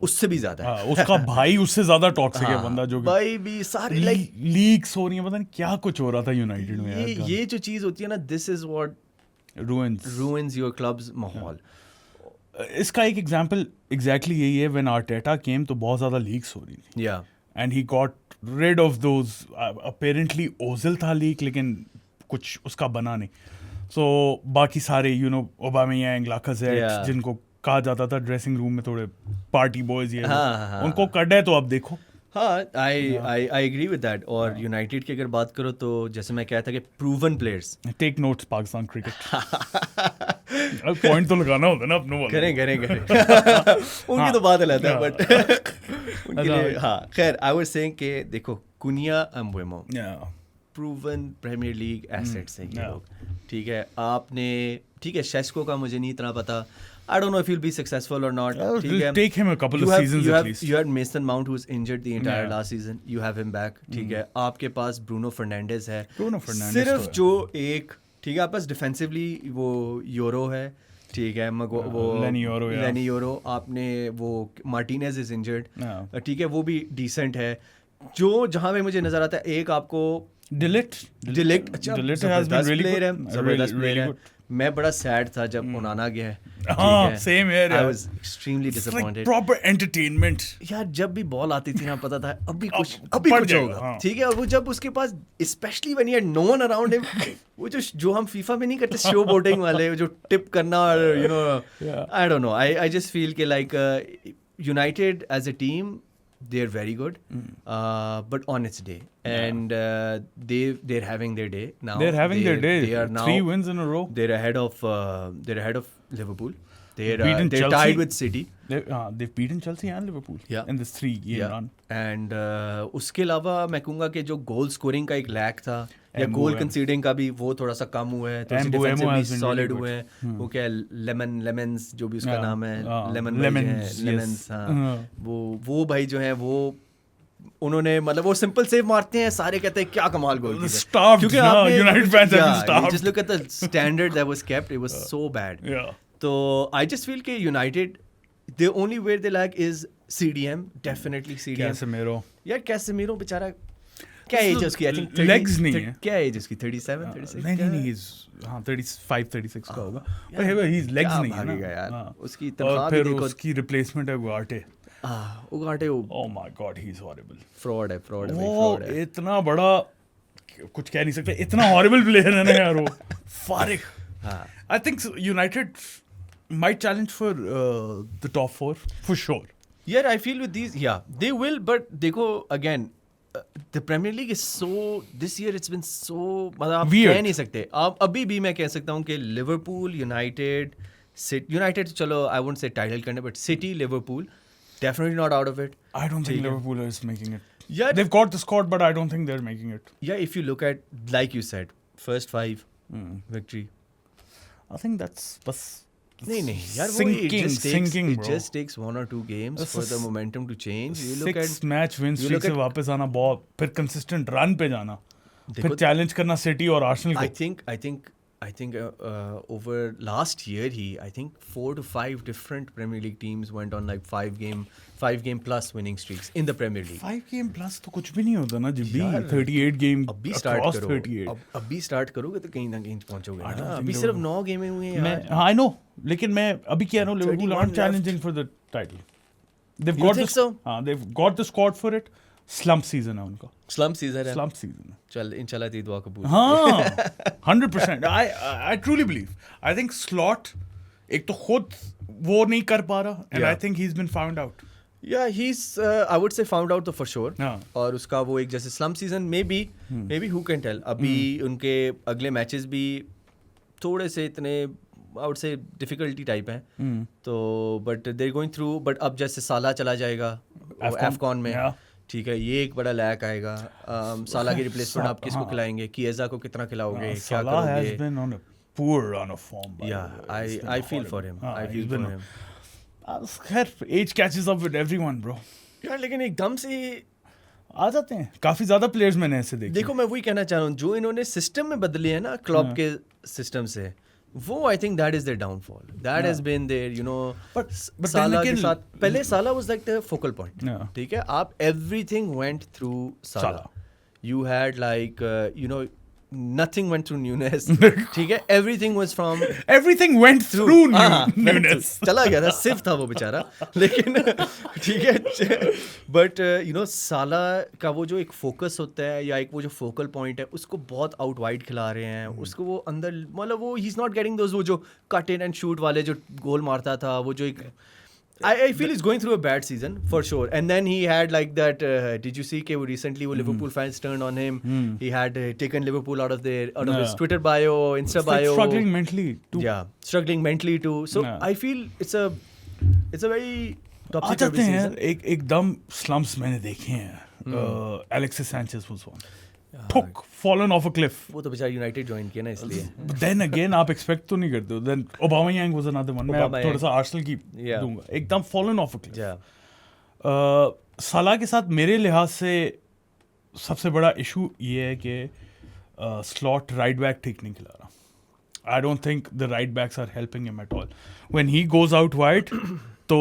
उससे भी ज्यादा है। उसका भाई उससे ज्यादा टॉक्सिक है बंदा, जो भाई भी सारे लाइक लीक्स हो रही है, पता नहीं क्या कुछ हो रहा था यूनाइटेड में यार। ये जो चीज होती है ना, this is what ruins your club's माहौल। इसका एक एग्जांपल एग्जैक्टली यही है, व्हेन आर्टेटा केम तो बहुत ज्यादा लीक्स हो रही थी, या and he got rid of those. Apparently Ozil था लीक, लेकिन कुछ उसका बना नहीं। सो बाकी सारे ओबामेयांग, लाकाज़ेट, Yeah. जिनको कहा जाता था ड्रेसिंग रूम में थोड़े पार्टी बॉयज, ये हाँ। उनको कट है, तो अब देखो। हाँ, आई एग्री विद दैट। और यूनाइटेड की अगर बात करो तो जैसे मैं कहता कि proven players take notes Pakistan cricket. अब पॉइंट तो लगाना होता है ना अपनों वाला। करें उनकी तो बात अलग है, बट उनके लिए हाँ। खैर आई वाज सेइंग कि देखो कुनिया एम्बुएमो प्रूवन प्रीमियर लीग एसेट्स हैं ये लोग, ठीक है। आपने ठीक है, शेस्को का मुझे नहीं इतना पता, I don't know if he'll be successful or not. ठीक है, Take him a couple of seasons at least. You had Mason Mount who was injured the entire Yeah. last season. You have him back. ठीक है, आपके पास Bruno Fernandes है। Bruno Fernandes सिर्फ तो है। जो एक ठीक है, आपके पास डिफेंसिवली वो यूरो है, ठीक है। वो Lenny Yoro, yeah. लेनी यूरो, आपने वो मार्टिनेज इज इंजर्ड, Yeah. ठीक है, वो भी डिसेंट है। जो जहाँ पे मुझे नजर आता है, एक आपको डिलिक्ट अच्छा has been really player good. है, जबरदस्त Really player है। good. मैं बड़ा सैड था जब उनाना गया है। हाँ, same here, I यार। was extremely disappointed. Proper entertainment. यार जब भी बॉल आती थी ना, पता था अभी पड़ कुछ जाएगा, होगा, हाँ। ठीक है। और वो जब उसके पास specially when he had no one around him, वो जो हम फीफा में नहीं करते शो बोटिंग वाले, जो टिप करना और I don't know, I just feel के like United as a team they are very good, but on its day, and they're having their day now. They're having their day. They are now 3 wins in a row. They're ahead of Liverpool. Beaten They're Chelsea. tied with City. They've beaten Chelsea and Liverpool in this 3-game run. And उसके अलावा मैं कहूँगा कि जो goal scoring का एक lack था या गोल कंसीडिंग का भी, वो थोड़ा सा कम हुआ है, थोड़ी सी डिफेंसिवली सॉलिड हुए हैं। वो क्या लेमन्स जो भी उसका नाम है, लेमन्स, हाँ, वो भाई जो है वो उन्होंने मतलब वो सिंपल सेव मारते हैं, सारे कहते हैं क्या कमाल गोल किया, Starved, क्योंकि no, आपने United fans have been starved. just look at the standard that was kept, it was so bad. Yeah. तो आई जस्ट फील कि United the only where they lack is CDM, definitely CDM. Casemiro. यार Casemiro बेचारा क्या as है उसकी? I think Legs नहीं है। क्या एज है उसकी? 37 36? नहीं, he's 35 36 का होगा, पर he's legs नहीं है भागेगा ना। यार, हाँ। उसकी और तनख्वाह भी फिर देखो। उसकी रिप्लेसमेंट है उगाटे। उगाटे वो Oh my God, he's horrible. Fraud है वो फ्रॉड है। इतना बड़ा कुछ कह नहीं सकते, इतना हॉरिबल प्लेयर है ना यार वो। फारिग। हाँ। I think United might challenge for the top 4 for sure. यार आई फील विद दीज, या दे विल, बट देखो again the premier league is so this year it's been so, मतलब आप Weird. कह नहीं सकते। आप अभी भी मैं कह सकता हूँ कि लिवरपूल, यूनाइटेड चलो आई वोंट से टाइटल करने, but city, Liverpool definitely not out of it. I don't think ठीक है। Liverpool is making it. Yeah. They've got the squad, but I don't think they're making it. Yeah, if you look at, like you said, first 5 victory. I think that's बस नहीं यार, sinking, it bro. just takes 1 or 2 games This for is the momentum to change. You look 6 at match win you streak look से at- वापस आना, बहुत फिर consistent run पे जाना, फिर देखो, चैलेंज करना सिटी और आर्सेनल I को। think I think over last year I think 4 to 5 different Premier League teams went on like 5 game plus winning streaks in the Premier League. 5 game plus तो कुछ भी नहीं होता ना जब भी यार, 38 गेम अभी स्टार्ट across करो 38 अभी स्टार्ट करोगे तो कहीं ना कहीं पहुंचोगे I don't ना. think अभी they सिर्फ will. 9 गेमें हुई हैं मैं यार. आई नो लेकिन मैं अभी कह रहा हूँ Liverpool 31 are left. Challenging for the title they've You got think this so? हाँ they've got the squad for it slump season है उनका स्लम्प सीजन है. slump season है चल इंशाल्लाह तेरी दुआ कबूल. हाँ 100% I truly believe I think slot एक तो खुद वो नहीं कर पा रहा and Yeah. I think he's been found out Yeah, he's I would say found out for sure. हाँ. और उसका वो एक जैसे slump season maybe who can tell. अभी उनके अगले मैचेस भी थोड़े से इतने I would say difficulty type हैं. तो but they're going through. But अब जैसे साला चला जाएगा एफकॉन में. Yeah. ठीक है, ये एक बड़ा लैक आएगा. साला की रिप्लेसमेंट आप किसको खिलाएंगे? किएजा को कितना खिलाओगे? क्या Salah has करोगे? been on a poor run of form by the Yeah, way. It's been I feel for horrible. him. हाँ, I he's feel been- for him. खैर age catches up with everyone bro यार लेकिन एकदम से आ जाते हैं काफी ज्यादा प्लेयर्स मैंने ऐसे देखे देखो मैं वही कहना चाह रहा हूँ जो इन्होंने सिस्टम में बदली है ना क्लब के सिस्टम से वो I think that is their downfall that has been there you know But then Salah के again- साथ पहले Salah was like the focal point Yeah. ठीक है आप everything went through Salah Salah. You had like you know nothing went through Nunes ठीक है everything was from everything went through Nunes चला गया था सिर्फ था वो बेचारा लेकिन ठीक है बट यू नो साला का वो जो एक फोकस होता है या एक वो जो फोकल पॉइंट है उसको बहुत आउट वाइड खिला रहे हैं उसको वो अंदर मतलब वो he is not getting those वो जो कट इन एंड शूट वाले जो गोल मारता था वो जो एक I feel he's going through a bad season for sure. And then he had like that. Did you see? Ke recently, Liverpool fans turned on him. He had taken Liverpool out of his Yeah. Twitter bio, Insta It's like bio. struggling mentally too Yeah, struggling mentally too. So Yeah. I feel it's a very uh topsy जाते turvy हैं season. एकदम slumps मैंने देखे हैं Alexis Sanchez was one ठुक fallen off a cliff वो तो बेचारा यूनाइटेड ज्वाइन किया ना इसलिए. But then again आप एक्सपेक्ट तो नहीं करते हो then Aubameyang was another one मैं अब Aubameyang. थोड़ा सा आर्सेनल की Yeah. दूंगा एकदम fallen off a cliff Yeah. साला के साथ मेरे लिहाज से सबसे बड़ा इशू ये है कि स्लॉट राइट बैक ठीक नहीं खिला रहा I don't think the right backs are helping him at all when he goes out wide तो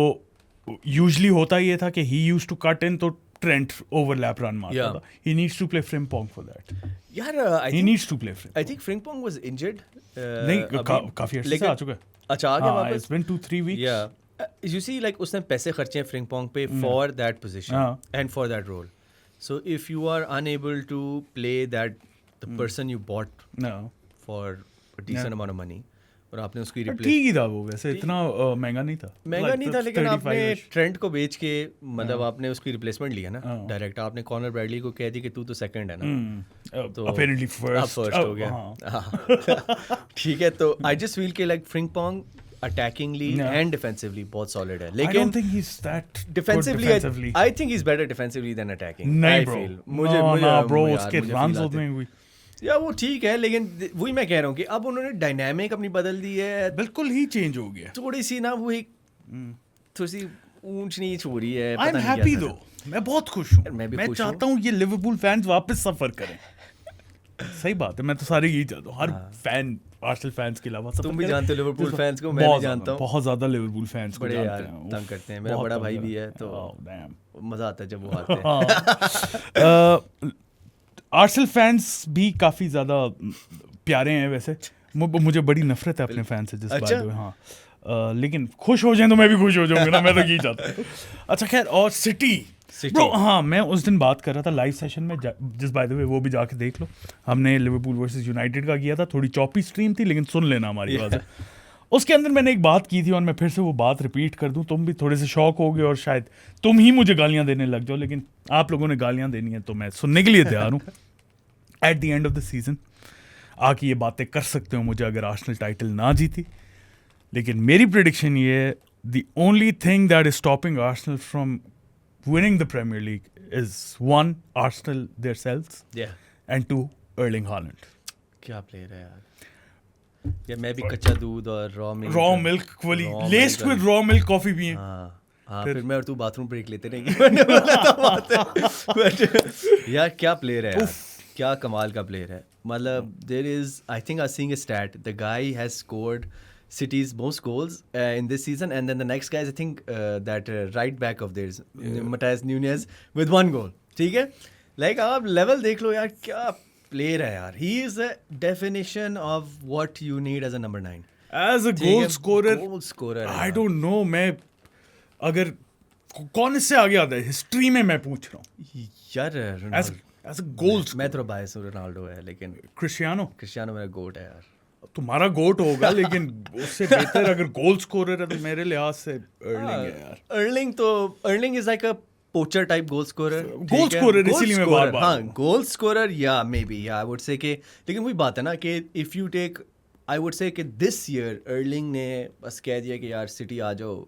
यूजली होता ये था कि he used to cut in तो ट्रेंट ओवरलैप रन मारता Yeah. था he needs to play Frimpong for that यार he needs to play I think Frimpong was injured. नहीं काफी अर्से से आ चुका है अच्छा आ गया हाँ, वापस. it's been 2-3 weeks Yeah. You see, like उसने पैसे खर्चे हैं Frimpong पे for that position हाँ. and for that role. So if you are unable to play that the person you bought no for a decent amount of money और आपने उसकी पर replace ठीक ही था वो वैसे इतना महंगा नहीं था महंगा Like नहीं था लेकिन आपने 35-ish. ट्रेंड को बेच के मतलब आपने उसकी रिप्लेसमेंट लिया ना हाँ. डायरेक्ट आपने कॉर्नर ब्रैडली को कह दी कि तू तो सेकंड है ना तो apparently अब first फर्स्ट हो गया हाँ. हाँ. ठीक है तो आई जस्ट फील के like Frimpong attackingly Yeah. And defensively बहुत सॉलिड है I लेकिन don't think he's that good defensively defensively. I think is better defensively than attacking नहीं ब्रो मुझे ना ब्रो यार, उसके मुझे रन feel आते होते हैं। हैं कोई या वो ठीक है लेकिन वही मैं कह रहा हूँ कि अब उन्होंने डायनामिक अपनी बदल दी है बिल्कुल ही चेंज हो गया थोड़ी सी ना वो एक थोड़ी सी ऊंच नीच हो रही है आई एम हैप्पी दो मैं बहुत खुश हूँ मैं भी मैं खुश चाहता हूँ ये लिवरपूल फैंस वापस सफर करें सही बात है मैं तो सारे यही चाहता हूँ हर फैन आर्सेनल फैंस के अलावा तुम भी जानते हो लिवरपूल फैंस को मैं भी जानता हूँ बहुत ज्यादा लिवरपूल फैंस को बड़े जानते यार हैं तंग करते हैं मेरा बड़ा भाई भी है तो मजा आता है जब वो आते हैं आर्सेनल फैंस भी काफी ज्यादा प्यारे हैं वैसे मुझे बड़ी नफरत है अपने फैन से जिस अच्छा? बात में हाँ लेकिन खुश हो जाएं तो मैं भी खुश हो जाऊंगा ना मैं तो यही चाहता हूँ अच्छा खैर और सिटी ब्रो हाँ मैं उस दिन बात कर रहा था लाइव सेशन में जिस बाय द वे वो भी जाके देख लो हमने लिवरपूल वर्सेस यूनाइटेड का किया था थोड़ी चॉपी स्ट्रीम थी लेकिन सुन लेना हमारी बात उसके अंदर मैंने एक बात की थी और मैं फिर से वो बात रिपीट कर दूं तुम भी थोड़े से शौक हो गए और शायद तुम ही मुझे गालियां देने लग जाओ लेकिन आप लोगों ने गालियां देनी है तो मैं सुनने के लिए तैयार हूँ at the end of the season आके ये बातें कर सकते हो मुझे अगर आर्सेनल टाइटल ना जीती लेकिन मेरी प्रेडिक्शन ये है the only thing that is stopping Arsenal from winning the Premier League is 1 Arsenal themselves and 2 Erling Haaland. क्या प्लेयर है यार या मैं भी कच्चा दूध और रॉ मिल्क वाली laced with raw milk coffee पिए हाँ फिर मैं और तू बाथरूम ब्रेक लेते रहेंगे मैंने बोला था बात है बट यार क्या प्लेयर है यार क्या कमाल का प्लेयर है. मतलब there is, I think I'm seeing a stat. The guy has scored City's most goals in this season, and then the next guy is I think that right back of theirs, Matheus Nunes with 1 goal. ठीक है. Like आप level देख लो यार, क्या player है यार. He is a definition of what you need as a number 9. As a goal scorer, है I यार. don't know. मैं अगर कौन इससे आगे आता है हिस्ट्री में, मैं पूछ रहा हूँ. यार As a goal scorer, मैं थोड़ा बायस हूँ, रोनाल्डो है, लेकिन क्रिस्टियानो मेरा गोट है यार. तुम्हारा गोट होगा, लेकिन उससे बेहतर अगर गोल स्कोरर है तो मेरे लिहाज से अर्लिंग है यार. Erling is like a पोचर type goal scorer. Goal scorer इसीलिए मैं बार-बार हाँ, गोल स्कोरर या may B I would say कि, लेकिन वही बात है ना कि if you take, I would say कि दिस ईयर अर्लिंग ने बस कह दिया कि यार सिटी आ जाओ,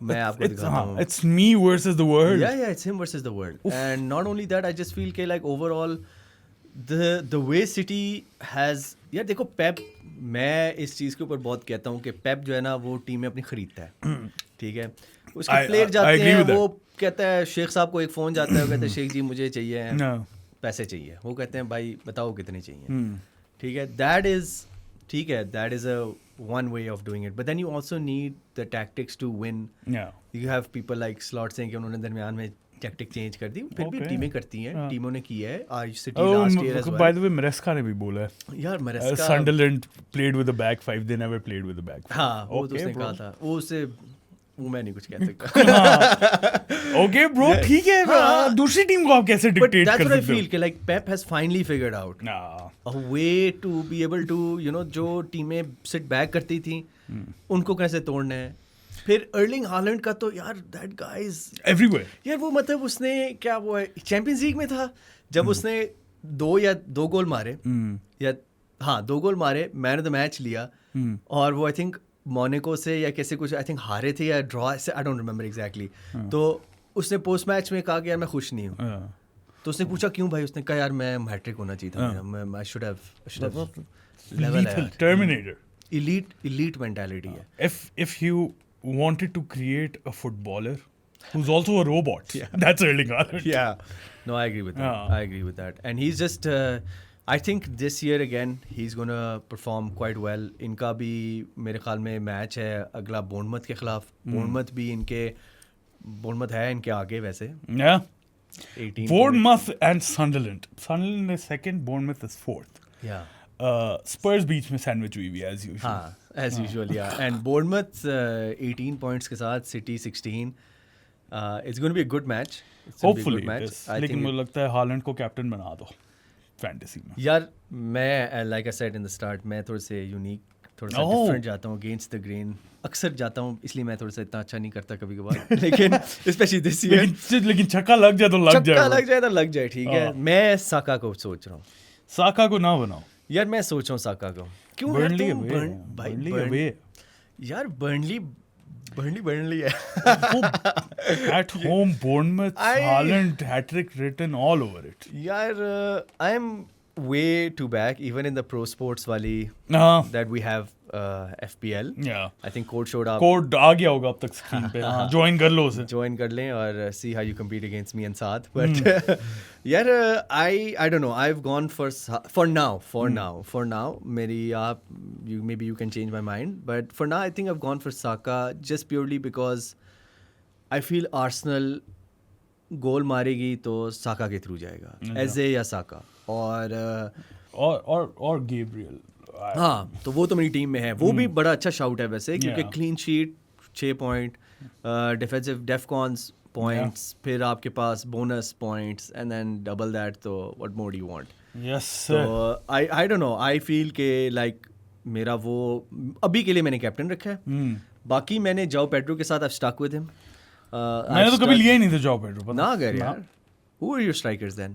मैं आपको दिखाता हूँ. It's me versus the world. Yeah, it's him versus the world. And not only that, I just feel कि like overall the way City has, यार देखो पेप, मैं इस चीज़ के ऊपर बहुत कहता हूँ कि पेप जो है ना वो टीम में अपनी खरीदता है. ठीक है, उसके प्लेयर जाते हैं, वो कहता है शेख साहब को एक फ़ोन जाता है, वो कहते हैं शेख जी मुझे चाहिए पैसे चाहिए. वो कहते हैं भाई बताओ कितने चाहिए. ठीक है, that is a one way of doing it, but then you also need the tactics to win. You have people like Slot saying कि उन्होंने दरमियान में टैक्टिक चेंज कर दी, फिर भी टीमें करती हैं, टीमों ने की है. आज city last year as well. By the way, Maresca ने भी बोला है यार, Maresca Sunderland played with a back five, they never played with a back five. हाँ, वो तो उसने कहा था, वो मैं नहीं कुछ कह सकता. Okay bro, ठीक है, दूसरी टीम को आप कैसे But डिक्टेट that's कर what I सकते feel कि like Pep has finally figured out a way to be able to, you know, जो टीमें sit back करती थी उनको कैसे तोड़ना है. फिर अर्लिंग हालैंड का तो यार that guy is everywhere. यार वो मतलब उसने क्या, वो है चैंपियंस लीग में था जब उसने 2 गोल मारे, या हाँ 2 गोल मारे, मैन ऑफ द मैच लिया, और वो आई थिंक मोनाको से या कैसे कुछ आई थिंक हारे थे या ड्रॉ से, आई डोंट रिमेंबर एग्जैक्टली. तो उसने पोस्ट मैच में कहा कि यार मैं खुश नहीं हूँ. तो उसने पूछा क्यों भाई, उसने कहा यार मैं हैट्रिक होना चाहिए था, आई शुड हैव लेवल है. Terminator. elite mentality है. If you wanted to create a footballer who's also a robot, that's Erling Haaland. No, I agree with that. I agree with that. And he's just I think this year again he's gonna perform quite well. इनका भी मेरे ख्याल में match है अगला Bournemouth के खिलाफ. Bournemouth भी बोर्नमथ है इनके आगे वैसे. 18 Bournemouth and Sunderland. Sunderland is second, Bournemouth is fourth. Spurs बीच में सैंडविच हुई भी as usual. हाँ, as usual, yeah. And Bournemouth 18 points के साथ, City 16. It's going to be a good match. Hopefully it is. लेकिन मुझे लगता है हालैंड को कैप्टन बना दो फैंटेसी में. यार मैं like I said in the start, मैं थोड़े से यूनिक, थोड़ा सा डिफरेंट जाता हूँ, अगेंस्ट द ग्रेन अक्सर जाता हूँ, इसलिए मैं थोड़ा सा इतना अच्छा नहीं करता कभी कभार. लेकिन स्पेशली दिस ईयर लेकिन छक्का लग जाए तो लग जाए. ठीक है, मैं साका को सोच रहा हूँ. साका को ना बनाओ यार, मैं सोच रहा हूँ साका को. क्यों Burnley यार, Burnley है. At home, Bournemouth, Haaland, hat-trick written all over it. यार, I am way too back, even in the pro sports wali that we have FPL. I think code showed up. Code आ गया होगा अब तक screen पे. Join कर लो उसे. Join कर लें और see how you compete against me and Saad. But यार, I don't know. I've gone for now. मेरी आप maybe you can change my mind. But for now, I think I've gone for Saka just purely because I feel Arsenal गोल मारेगी तो साका के through जाएगा. एजे या साका और Gabriel. हाँ, तो वो तो मेरी टीम में है. वो भी बड़ा अच्छा शाउट है वैसे, क्योंकि clean sheet 6 point, defensive defcons points, फिर आपके पास bonus points and then double that. तो what more do you want? Yes. तो I don't know, I feel के लाइक मेरा वो अभी के लिए मैंने कैप्टन रखा है. बाकी मैंने जाओ पेड्रो के साथ आई स्टक विद हिम. मैंने तो कभी लिया ही नहीं था जाओ पेड्रो. ना अगर यार, who are your strikers then?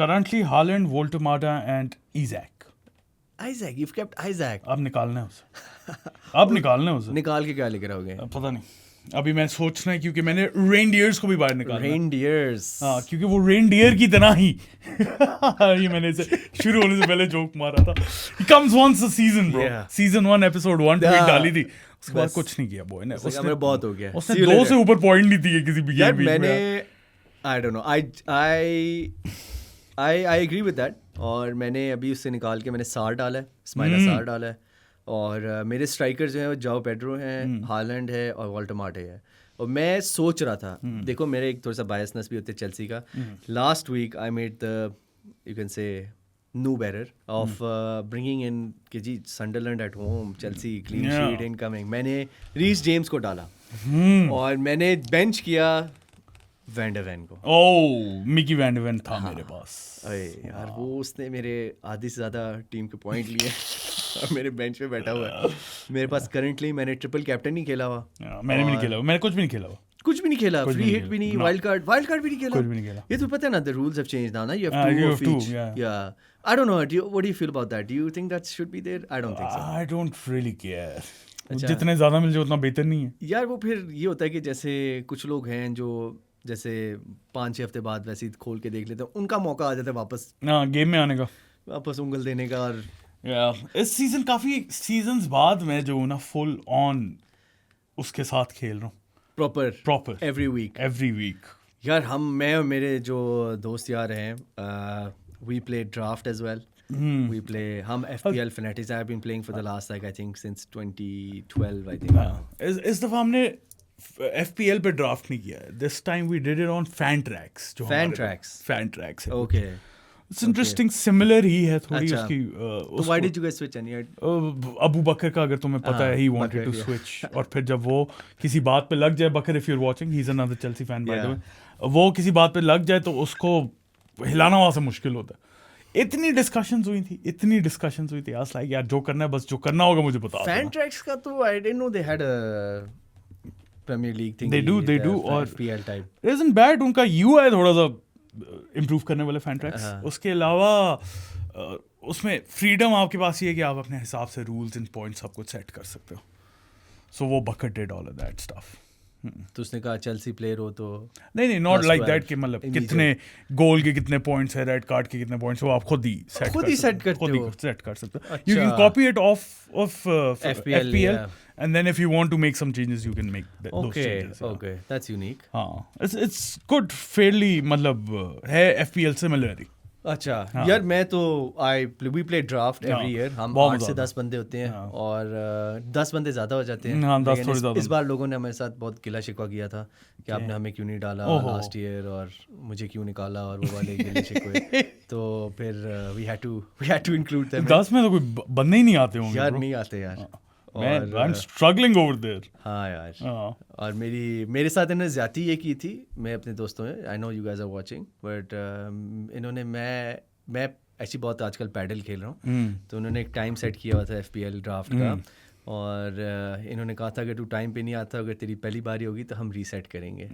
Currently Haaland, Voltemata and Isaac. You've kept Isaac. अब निकालना है उसे. निकाल के क्या लेकर आओगे? पता नहीं, अभी मैं सोचना है, क्योंकि मैंने रेनडियर्स को भी बाहर निकाला. रेनडियर्स, हाँ, क्योंकि वो रेनडियर की तरह ही ये मैंने इसे शुरू होने से पहले जोक मारा था. He comes once a season, bro. Season 1 episode 1 tweet डाली थी, उसके बाद कुछ नहीं किया बॉय ने. उसने बहुत हो गया. उसने 2 से ऊपर पॉइंट नहीं दिए किसी भी गेम में. I don't know. I I agree with that. और मैंने अभी उससे निकाल के मैंने सार डाला है, स्माइला सार डाला है। और मेरे स्ट्राइकर जो हैं वो जाओ पेड्रो हैं, हालैंड है और वॉल्टर मार्टे है। और मैं सोच रहा था, देखो मेरे एक थोड़ा सा बायसनेस भी होते हैं चेल्सी का। Last week I made the you can say new bearer of bringing in कि जी Sunderland at home, Chelsea clean sheet incoming। मैंने रीस जेम्स को डाला और मैंने बेंच किया वैंडरवैन को। ओह, मिकी वैंडरवैन था मेरे पास। अरे यार वो उसने मेरे आधी से ज़्यादा टीम के पॉइंट लिए और मेरे बेंच पे बैठा हुआ है। मेरे पास करंटली मैंने ट्रिपल कैप्टन नहीं खेला हुआ। मैंने भी नहीं खेला हुआ, मैंने कुछ भी नहीं खेला हुआ। कुछ भी नहीं खेला, फ्री हिट भी नहीं, वाइल्ड कार्ड भी नहीं खेला। कुछ भी नहीं खेला। ये तो पता है ना, the rules have changed now ना, you have two of each। Yeah, I don't know, what do you feel about that? Do you think that should be there? I don't think so। I don't really care। जितने ज़्यादा मिल जाए उतना बेहतर नहीं है यार। वो फिर ये होता है कि जैसे कुछ लोग हैं जो जैसे 5-6 हफ्ते बाद वैसे ही खोल के देख लेते हैं, उनका मौका आ जाता है वापस गेम में आने का, वापस उंगल देने का। और इस सीजन काफ़ी सीजन्स बाद मैं जो ना फुल ऑन उसके साथ खेल रहा हूँ, प्रॉपर एवरी वीक। यार मैं और मेरे जो दोस्त यार हैं, we play draft as well. We play, हम FPL fanatics। I have been playing for the last like I think since 2012 I think. इस दफ़ा हमने FPL पे ड्राफ्ट नहीं किया है। This time we did it on Fantrax. Okay, it's interesting, similar ही है थोड़ी उसकी। तो why did you guys switch? Any Abu Bakar का अगर तुम्हें पता है, ही वांटेड टू स्विच। और फिर जब वो किसी बात पे लग जाए, Bakar if you are watching, he is another Chelsea fan by the way, वो किसी बात पे लग जाए तो उसको हिलाना वहां से मुश्किल होता है। इतनी डिस्कशंस हुई थी आज, लाइक यार जो करना है बस, जो करना होगा मुझे बता। फैन ट्रैक्स का तो I didn't know they had a premier league thing. they do और FPL टाइप isn't bad। उनका UI थोड़ा सा इम्प्रूव करने वाले फैन ट्रैक्स। उसके अलावा उसमें फ्रीडम आपके पास ये है कि आप अपने हिसाब से रूल्स एंड पॉइंट्स सब कुछ सेट कर सकते हो। सो वो bucket did all of that stuff. तो उसने कहा चेल्सी प्लेयर हो तो नहीं, नॉट लाइक दैट कि मतलब कितने गोल के कितने पॉइंट्स है, रेड कार्ड के कितने पॉइंट्स, वो आप खुद ही सेट कर सकते हो। You can copy it of FPL and then if you want to make some changes you can make those changes। Okay, that's unique। हाँ, it's good, fairly मतलब है FPL similar ही। अच्छा यार, मैं तो we play draft every year। हम 8 से 10 बंदे होते हैं और 10 बंदे ज़्यादा हो जाते हैं। हाँ, 10 थोड़े ज़्यादा। इस बार लोगों ने हमारे साथ बहुत गिला शिकवा किया था कि आपने हमें क्यों नहीं डाला लास्ट ईयर, और मुझे क्यों निकाला, और वो वाले गिले शिकवे। तो फिर we had to include them। 10 में तो कोई बंदे ही नहीं आते होंगे यार, नहीं आते यार। I'm struggling over there। हाँ यार। और मेरे साथ इन्होंने ज़्यादती ये की थी, मैं अपने दोस्तों में, I know you guys are watching, but इन्होंने मैं ऐसी बहुत आजकल पैडल खेल रहा हूँ, तो उन्होंने एक टाइम सेट किया हुआ था FPL ड्राफ्ट का। और इन्होंने कहा था अगर तू टाइम पे नहीं आता, अगर तेरी पहली बारी होगी तो हम रीसेट करेंगे।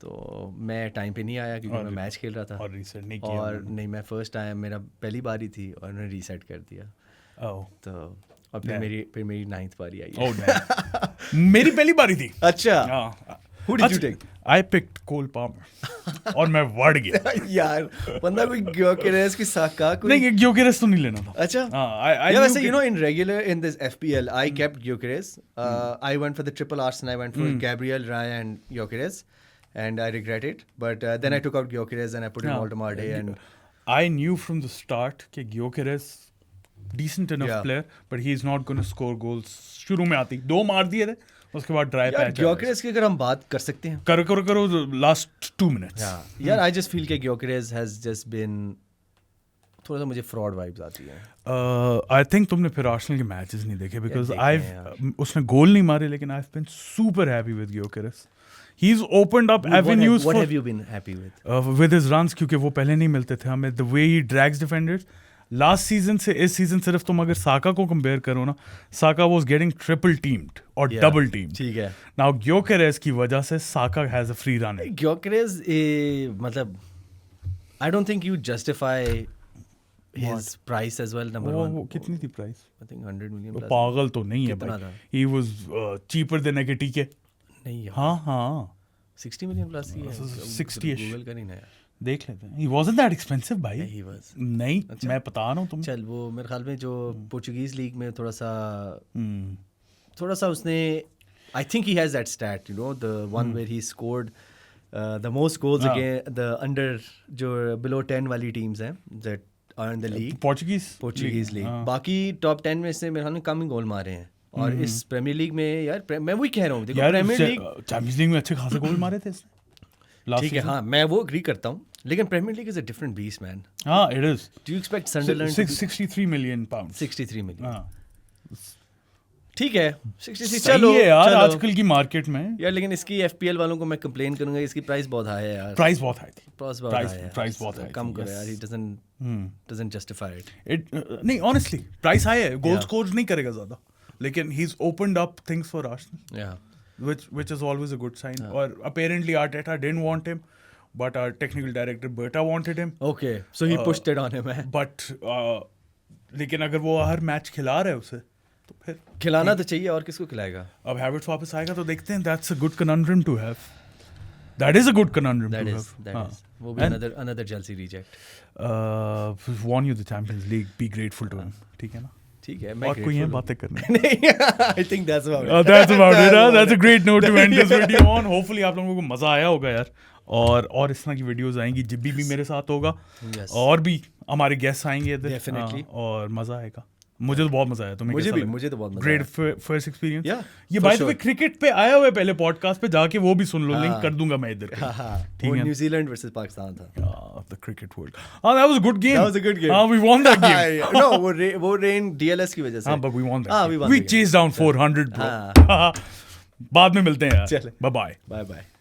तो मैं टाइम पे नहीं आया क्योंकि मैं मैच खेल रहा था, और रीसेट नहीं किया। और नहीं, मैं फर्स्ट आया, मेरा पहली बारी थी और उन्होंने रीसेट कर दिया। तो और फिर मेरी 9th बारी आई। मेरी पहली बारी थी। अच्छा, who did you take? I picked Cole Palmer और मैं वड़ गया। यार बंदा कोई ग्योकेरेस की साका कोई नहीं, ग्योकेरेस तो नहीं लेना था। अच्छा, yeah, वैसे you know in regular in this FPL I kept Gyökeres। I went for the triple Arsenal। I went for Gabriel, Raya and Gyökeres, and I regret it, but then I took out Gyökeres and I put in Waldemar Day। And I knew from the start कि Gyökeres decent enough player, but he is not going to score goals। शुरू में आती 2 मार दिए थे, उसके बाद dry patch. Gyokeres की अगर हम बात कर सकते हैं, करो लास्ट 2 मिनट्स। यार आई जस्ट फील कि ग्योकेरेस हैज जस्ट बीन, थोड़ा सा मुझे फ्रॉड वाइब्स आती हैं। आई थिंक तुमने फिर आर्सेनल के मैचेस नहीं देखे, बिकॉज उसने गोल नहीं मारे, लेकिन I have been super happy with Gyokeres. He's opened up avenues what have you been happy with his runs, क्योंकि वो पहले नहीं मिलते थे हमें। The way he drags defenders, last season से इस सीजन सिर्फ तुम अगर साका को कंपेयर करो ना, Saka was getting triple teamed और डबल टीम। ठीक है, नाउ ग्योकेरेस की वजह से Saka has a free run. Gyokeres मतलब I don't think you justify his price as well। Number 1 वो कितनी थी price? I think 100 million plus. पागल तो नहीं है भाई, he was cheaper than Ekitike. नहीं यार, हाँ 60 मिलियन प्लस ही है। 60ish गूगल करी ना यार, देख लेते हैं। He wasn't that expensive भाई। he was नहीं, मैं बता रहा हूँ तुम। चल, वो मेरे ख्याल में जो पोर्चुगीज लीग में थोड़ा सा उसने, I think he has that stat, you know, the one where he scored the most goals again the under जो below 10 वाली teams हैं that are in the league Portuguese league बाकी top 10 में से मेरे ख्याल में कम ही गोल मारे हैं और इस प्रीमियर लीग में यार मैं वही कह रहा हूँ देखो प्रीमियर लीग चैंपियंस लीग में अच्छे खासे गोल मारे थे इसने ठीक है हाँ मैं वो एग्री करता हूँ लेकिन Premier league is a different beast man हाँ it is do you expect Sunderland 63 million pounds 63 million हाँ ठीक है 63 सही चलो है यार चलो। आजकल की मार्केट में यार लेकिन इसकी एफपीएल वालों को मैं कंप्लेन करूंगा इसकी प्राइस बहुत हाई है यार प्राइस बहुत हाई थी प्राइस बहुत हाई है प्राइस बहुत हाई कम करो यार ही डजंट जस्टिफाई इट नहीं ऑनेस्टली प्राइस हाई है गोल स्कोर नहीं करेगा ज्यादा लेकिन he is opened up things for Arsenal या which is always a good sign or apparently Arteta didn't want him but our technical director Berta wanted him okay so he pushed it on him but लेकिन अगर वो हर match खिला रहा है उसे तो फिर खिलाना तो चाहिए और किसको खिलाएगा अब हैबिट्स वापस आएगा तो देखते हैं that's a good conundrum to have that is a good conundrum that to is have that is वो भी another Chelsea reject won you the Champions League be grateful to him ठीक है ना ठीक है मैं और कोई है बातें करनी नहीं I think that's about it that's about it that's a great note to end this video on hopefully आप लोगों को मजा आया होगा यार और इस तरह की वीडियोस आएंगी जिब्बी भी मेरे साथ होगा Yes. और भी हमारे गेस्ट आएंगे इधर Definitely. और मजा आएगा मुझे तो बहुत मजा आया तुम्हें मुझे तो बहुत मजा ग्रेट फर्स्ट एक्सपीरियंस Yeah, ये for bye the way sure. Cricket पे आया हुआ है पहले पॉडकास्ट पे जाके वो भी सुन लो लिंक हाँ. कर दूंगा मैं इधर हाँ हाँ ठीक वो है न्यूजीलैंड वर्सेस पाकिस्तान था the cricket world that was a good game That was a good game. we won that game no वो रेन डीएलएस की वजह से हाँ but we won that हाँ, game. we won we the game. chased down 400 bro बाद में मिलते हैं यार चले. Bye bye bye bye